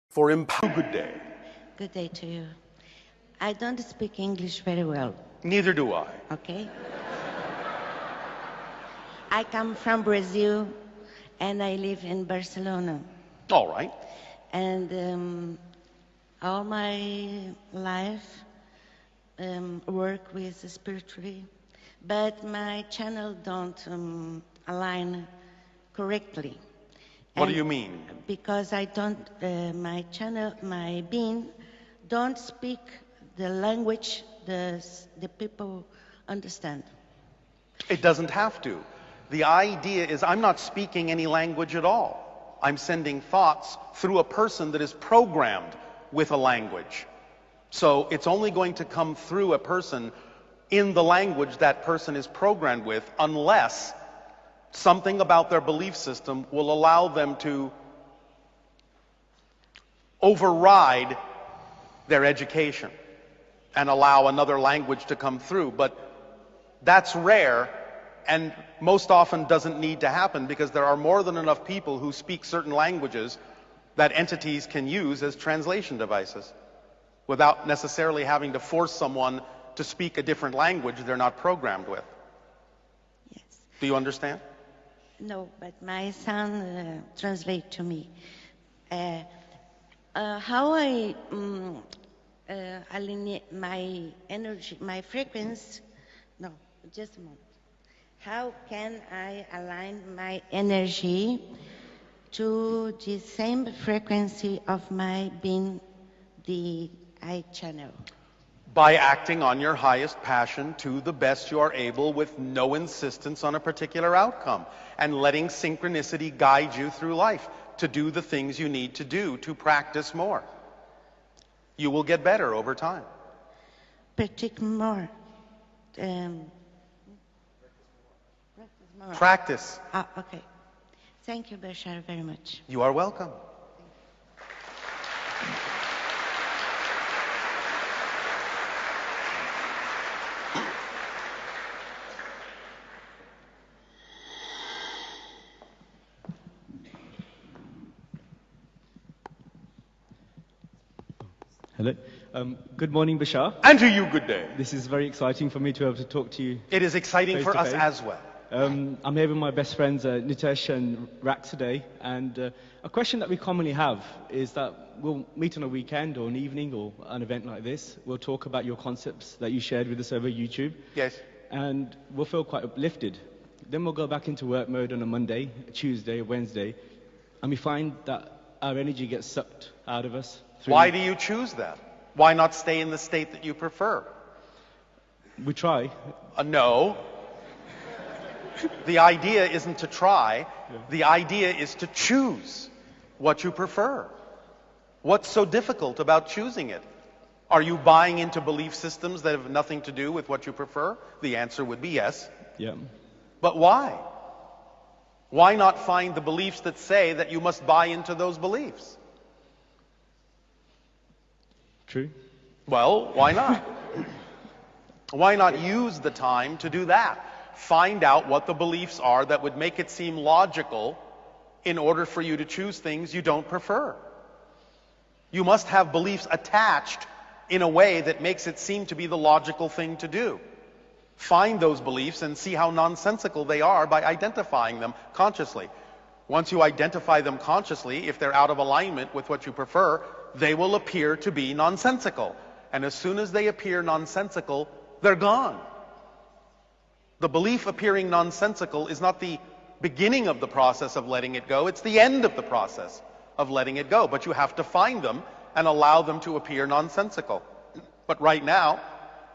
For good day. Good day to you. I don't speak English very well. Neither do I. Okay. I come from Brazil and I live in Barcelona. All right. And all my life work with spiritually, but my channel don't align correctly. What do you mean? Because I don't, my channel, my being, don't speak the language the people understand. It doesn't have to. The idea is I'm not speaking any language at all. I'm sending thoughts through a person that is programmed with a language. So it's only going to come through a person in the language that person is programmed with unless something about their belief system will allow them to override their education and allow another language to come through. But that's rare and most often doesn't need to happen because there are more than enough people who speak certain languages that entities can use as translation devices without necessarily having to force someone to speak a different language they're not programmed with. Yes. Do you understand? No, but my son translate to me. How I alienate my energy, my frequency? No, just a moment. How can I align my energy to the same frequency of my being, the I channel? By acting on your highest passion to the best you are able with no insistence on a particular outcome and letting synchronicity guide you through life to do the things you need to do to practice more. You will get better over time. Practice more. Practice. Okay. Thank you, Bashar, very much. You are welcome. Hello. Good morning, Bashar. And to you, good day. This is very exciting for me to be able to talk to you. It is exciting face for to us face. as well. I'm here with my best friends, Nitesh and Rak today. And a question that we commonly have is that we'll meet on a weekend or an evening or an event like this. We'll talk about your concepts that you shared with us over YouTube. Yes. And we'll feel quite uplifted. Then we'll go back into work mode on a Monday, Tuesday, Wednesday, and we find that our energy gets sucked out of us. Why do you choose that? Why not stay in the state that you prefer? We try. No. The idea isn't to try. The idea is to choose what you prefer. What's so difficult about choosing it? Are you buying into belief systems that have nothing to do with what you prefer? The answer would be yes. Yeah. But why? Why not find the beliefs that say that you must buy into those beliefs? True. Well, why not? Why not use the time to do that? Find out what the beliefs are that would make it seem logical in order for you to choose things you don't prefer. You must have beliefs attached in a way that makes it seem to be the logical thing to do. Find those beliefs and see how nonsensical they are by identifying them consciously. Once you identify them consciously, if they're out of alignment with what you prefer, they will appear to be nonsensical. And as soon as they appear nonsensical, they're gone. The belief appearing nonsensical is not the beginning of the process of letting it go, it's the end of the process of letting it go. But you have to find them and allow them to appear nonsensical. But right now,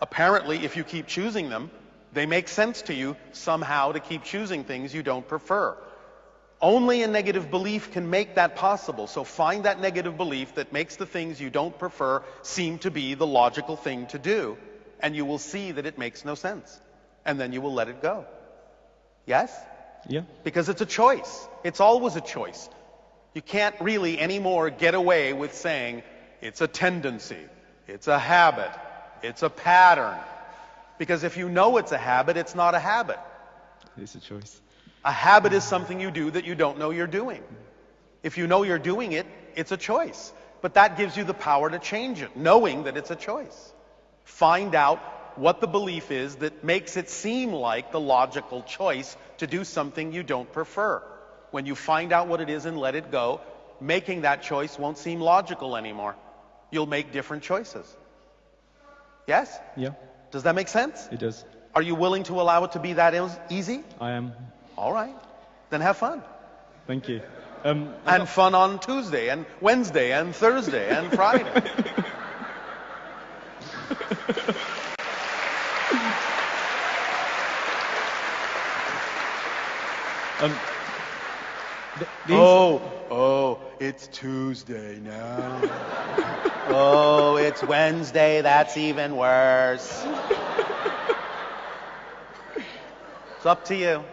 apparently, if you keep choosing them, they make sense to you somehow to keep choosing things you don't prefer. Only a negative belief can make that possible. So find that negative belief that makes the things you don't prefer seem to be the logical thing to do, and you will see that it makes no sense. And then you will let it go. Yes? Yeah. Because it's a choice. It's always a choice. You can't really anymore get away with saying it's a tendency, it's a habit, it's a pattern. Because if you know it's a habit, it's not a habit. It's a choice. A habit is something you do that you don't know you're doing. If you know you're doing it, it's a choice. But that gives you the power to change it, knowing that it's a choice. Find out what the belief is that makes it seem like the logical choice to do something you don't prefer. When you find out what it is and let it go, making that choice won't seem logical anymore. You'll make different choices. Yes? Yeah. Does that make sense? It does. Are you willing to allow it to be that easy? I am. All right. Then have fun. Thank you. And fun on Tuesday and Wednesday and Thursday and Friday. It's Tuesday now. Oh, it's Wednesday, that's even worse. It's up to you.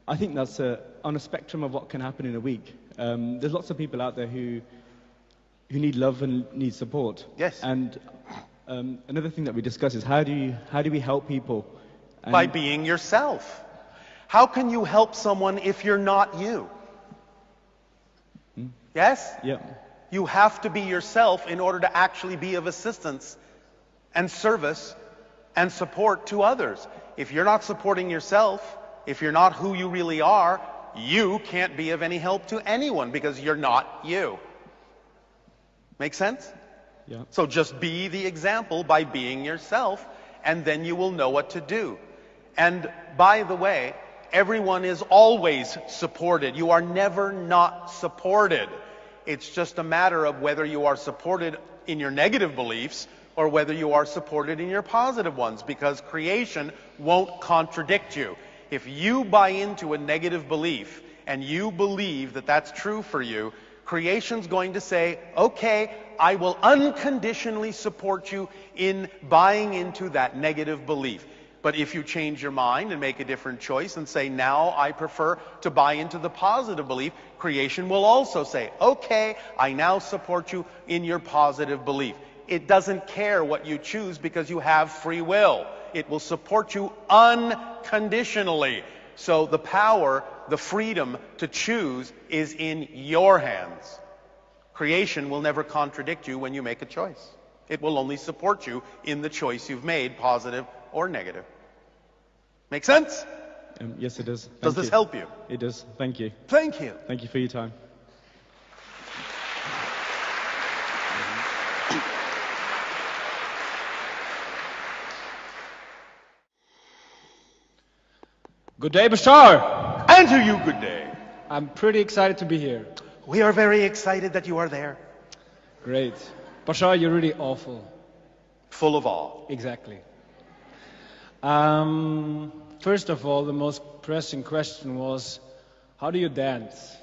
I think that's on a spectrum of what can happen in a week. There's lots of people out there who need love and need support. Yes. And another thing that we discuss is how do we help people? By being yourself. How can you help someone if you're not you? Yes? Yeah. You have to be yourself in order to actually be of assistance and service and support to others. If you're not supporting yourself, if you're not who you really are, you can't be of any help to anyone because you're not you. Make sense? Yeah. So just be the example by being yourself, and then you will know what to do. And by the way, everyone is always supported. You are never not supported. It's just a matter of whether you are supported in your negative beliefs or whether you are supported in your positive ones, because creation won't contradict you. If you buy into a negative belief and you believe that that's true for you, creation's going to say, okay, I will unconditionally support you in buying into that negative belief. But if you change your mind and make a different choice and say, now I prefer to buy into the positive belief, creation will also say, okay, I now support you in your positive belief. It doesn't care what you choose because you have free will. It will support you unconditionally. So the power, the freedom to choose is in your hands. Creation will never contradict you when you make a choice. It will only support you in the choice you've made, positive or negative. Make sense? Yes, it does. Does this help you? It does. Thank you. Thank you. Thank you for your time. Good day, Bashar. And to you, good day. I'm pretty excited to be here. We are very excited that you are there. Great. Bashar, you're really awful. Full of awe. Exactly. First of all, the most pressing question was, how do you dance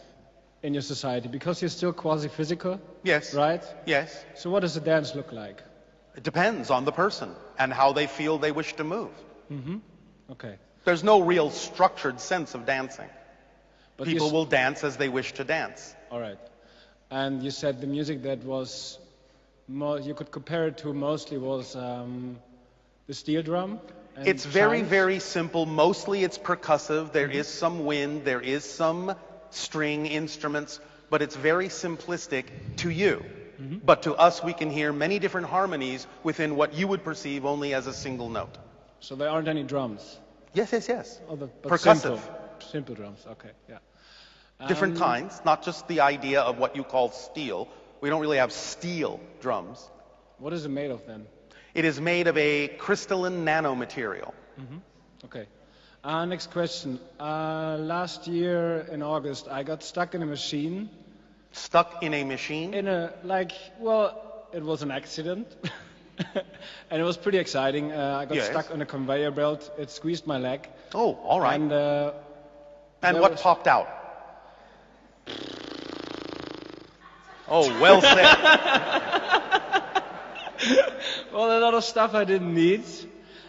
in your society? Because you're still quasi-physical, Yes. right? Yes. So what does a dance look like? It depends on the person and how they feel they wish to move. Okay. There's no real structured sense of dancing. But People will dance as they wish to dance. All right. And you said the music that was, you could compare it to mostly was the steel drum? And It's very, chimes? very simple. Mostly it's percussive. There is some wind. There is some string instruments. But it's very simplistic to you. But to us, we can hear many different harmonies within what you would perceive only as a single note. So there aren't any drums? Yes, yes, yes. Oh, but Percussive. Simple drums, okay, yeah. Different kinds, not just the idea of what you call steel. We don't really have steel drums. What is it made of then? It is made of a crystalline nanomaterial. Okay. Next question. Last year in August, I got stuck in a machine. Stuck in a machine? In a, it was an accident. And it was pretty exciting. I got Yes. stuck on a conveyor belt. It squeezed my leg. Oh, all right. And what popped out? Oh, well said. Well, a lot of stuff I didn't need.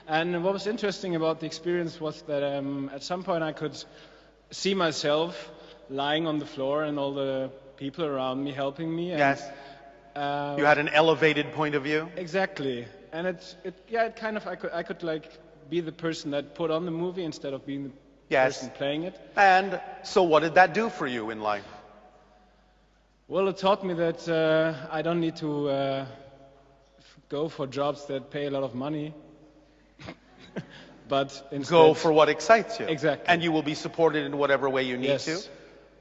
And what was interesting about the experience was that at some point I could see myself lying on the floor and all the people around me helping me. And, Yes. You had an elevated point of view? Exactly. And I could like be the person that put on the movie instead of being the Yes. person playing it. And so what did that do for you in life? Well, it taught me that I don't need to go for jobs that pay a lot of money. But instead, Go for what excites you. Exactly. And you will be supported in whatever way you need Yes. to.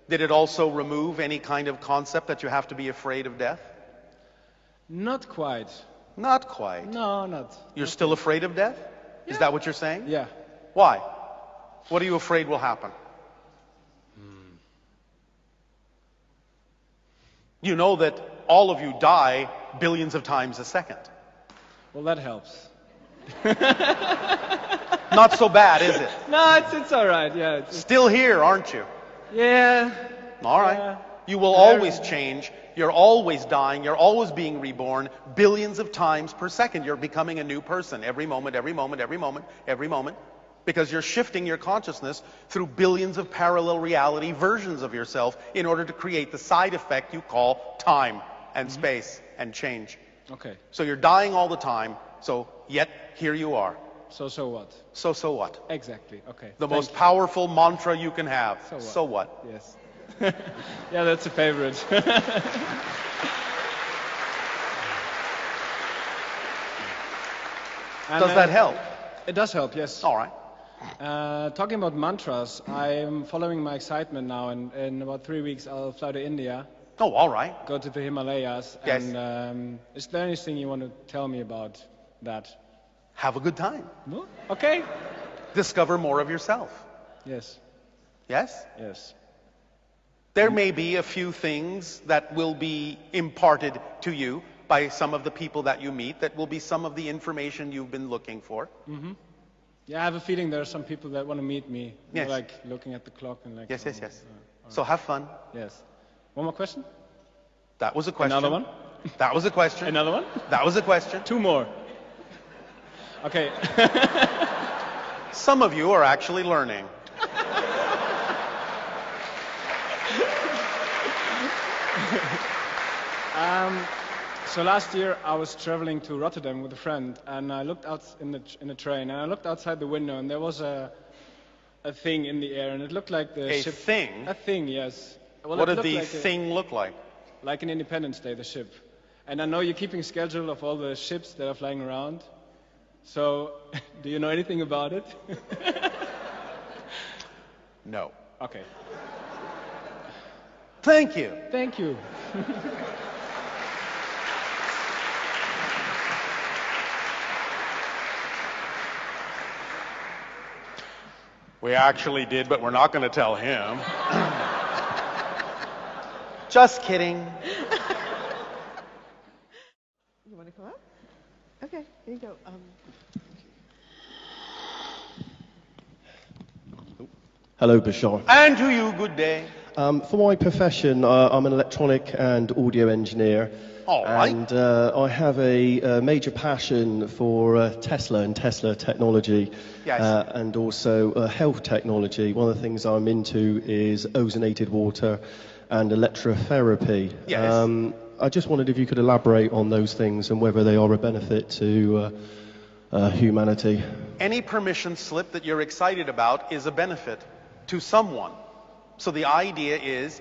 Did it also remove any kind of concept that you have to be afraid of death? Not quite. Not quite. No, not. You're still afraid of death? Is that what you're saying? Yeah. Why? What are you afraid will happen? You know that all of you die billions of times a second. Well, that helps. Not so bad, is it? No, it's all right. Yeah. Still here, aren't you? Yeah. All right. Yeah. You will always change. You're always dying. You're always being reborn billions of times per second. You're becoming a new person every moment, every moment, every moment, every moment. Because you're shifting your consciousness through billions of parallel reality versions of yourself in order to create the side effect you call time and space and change. Okay. So you're dying all the time, so yet here you are. So what? So what? Exactly. Okay. The Thank most you. powerful mantra you can have. So what? So what? Yes. Yeah, that's a favorite. Does that help? It does help, yes. All right. Talking about mantras, I'm following my excitement now, and in about 3 weeks I'll fly to India. Oh, all right. Go to the Himalayas. Yes. And is there anything you want to tell me about that? Have a good time. No? Okay. Discover more of yourself. Yes. Yes? Yes. There may be a few things that will be imparted to you by some of the people that you meet that will be some of the information you've been looking for. Mm-hmm. Yeah, I have a feeling there are some people that want to meet me. Yes. Like looking at the clock and like. Yes, oh, yes, yes. all So right. have fun. Yes. One more question? That was a question. Another one? That was a question. Another one? That was a question. 2 more. Okay. Some of you are actually learning. So last year I was traveling to Rotterdam with a friend, and I looked out in the train, and I looked outside the window, and there was a a thing in the air, and it looked like the A ship. thing? A thing, yes. Well, What it did looked the like thing look like? like an Independence Day, the ship. And I know you're keeping schedule of all the ships that are flying around. So, do you know anything about it? No. Okay. Thank you. Thank you. We actually did, but we're not going to tell him. Just kidding. You want to come up? Okay, here you go. Hello, Bashar. And to you, good day. For my profession, I'm an electronic and audio engineer. All right. And I have a major passion for Tesla and Tesla technology. Yes. And also health technology. One of the things I'm into is ozonated water and electrotherapy. Yes. I just wondered if you could elaborate on those things and whether they are a benefit to humanity. Any permission slip that you're excited about is a benefit to someone. So the idea is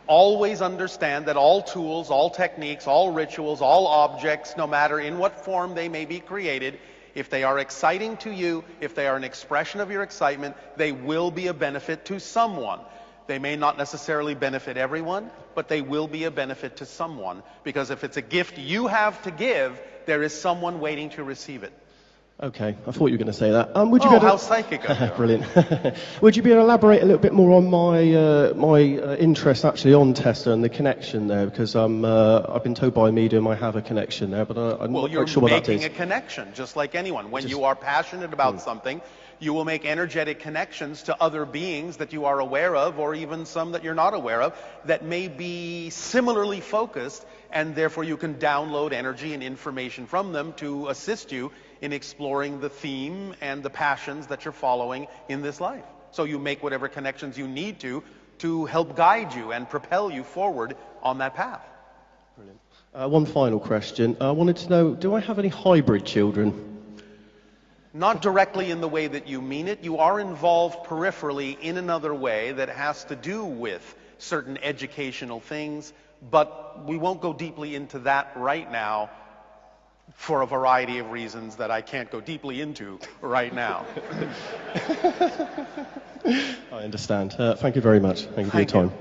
always understand that all tools, all techniques, all rituals, all objects, no matter in what form they may be created, if they are exciting to you, if they are an expression of your excitement, they will be a benefit to someone. They may not necessarily benefit everyone, but they will be a benefit to someone. Because if it's a gift you have to give, there is someone waiting to receive it. Okay, I thought you were going to say that. Would you Oh, be able to... how psychic of you. Brilliant. Would you be able to elaborate a little bit more on my interest actually on Tesla and the connection there? Because I've been told by a medium I have a connection there, but I'm not quite sure what that is. Well, you're making a connection, just like anyone. When you are passionate about something, you will make energetic connections to other beings that you are aware of, or even some that you're not aware of, that may be similarly focused, and therefore you can download energy and information from them to assist you in exploring the theme and the passions that you're following in this life. So you make whatever connections you need to help guide you and propel you forward on that path. Brilliant. One final question. I wanted to know, do I have any hybrid children? Not directly in the way that you mean it. You are involved peripherally in another way that has to do with certain educational things, but we won't go deeply into that right now for a variety of reasons that I can't go deeply into right now. I understand. Thank you very much. Thank you for your time.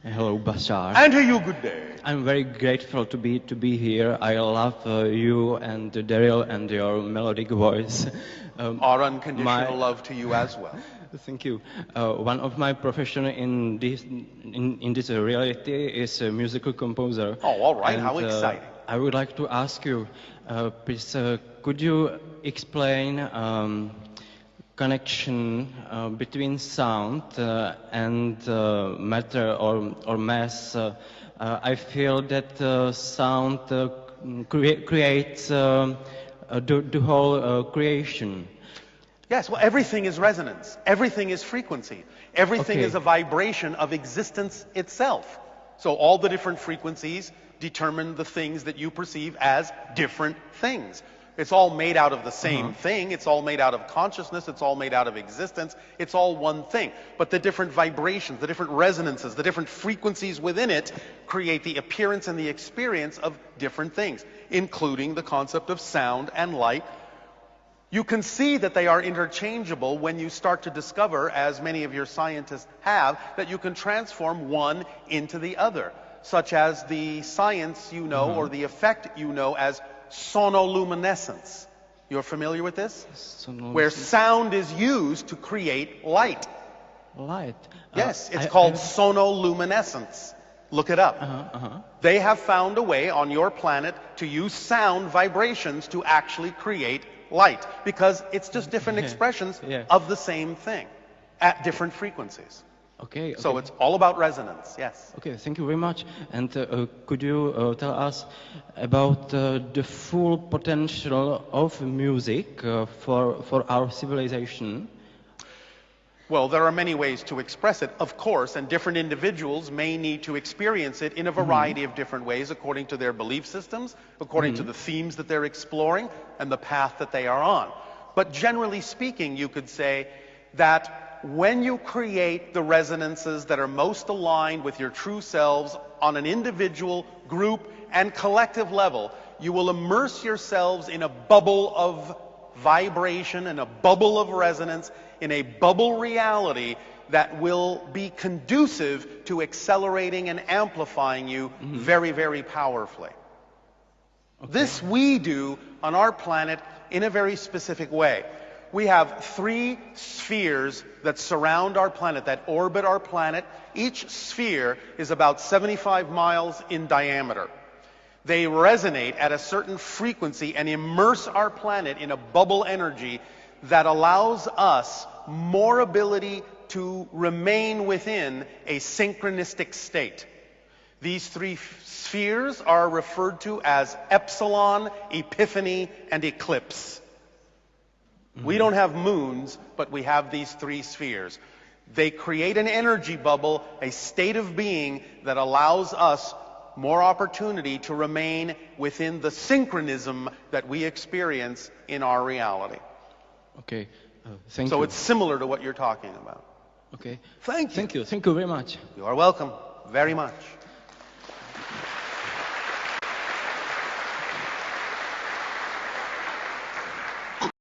Hello, Bashar. And to you, good day. I'm very grateful to be here. I love you and Daryl and your melodic voice. Our unconditional love to you as well. Thank you. One of my profession in this reality is a musical composer. Oh, all right. And, how exciting. I would like to ask you, please, could you explain connection between sound and matter or mass? I feel that sound creates the whole creation. Yes, well, everything is resonance. Everything is frequency. Everything is a vibration of existence itself. So all the different frequencies determine the things that you perceive as different things. It's all made out of the same thing. It's all made out of consciousness. It's all made out of existence. It's all one thing. But the different vibrations, the different resonances, the different frequencies within it create the appearance and the experience of different things, including the concept of sound and light. You can see that they are interchangeable when you start to discover, as many of your scientists have, that you can transform one into the other, such as the science you know, or the effect you know as sonoluminescence. You're familiar with this? Where sound is used to create light. Light? Yes, it's called sonoluminescence. Look it up. They have found a way on your planet to use sound vibrations to actually create light, because it's just different expressions of the same thing at different frequencies. Okay. So it's all about resonance, yes. Okay, thank you very much. And could you tell us about the full potential of music for our civilization? Well, there are many ways to express it, of course, and different individuals may need to experience it in a variety of different ways according to their belief systems, according to the themes that they're exploring, and the path that they are on. But generally speaking, you could say that when you create the resonances that are most aligned with your true selves on an individual, group, and collective level, you will immerse yourselves in a bubble of vibration, in a bubble of resonance, in a bubble reality that will be conducive to accelerating and amplifying you very, very powerfully. This we do on our planet in a very specific way. We have 3 spheres that surround our planet, that orbit our planet. Each sphere is about 75 miles in diameter. They resonate at a certain frequency and immerse our planet in a bubble energy that allows us more ability to remain within a synchronistic state. These 3 spheres are referred to as epsilon, epiphany, and eclipse. We don't have moons, but we have these 3 spheres. They create an energy bubble, a state of being that allows us more opportunity to remain within the synchronism that we experience in our reality. Okay, thank you. So it's similar to what you're talking about. Okay. Thank you. Thank you. Thank you very much. You are welcome very much.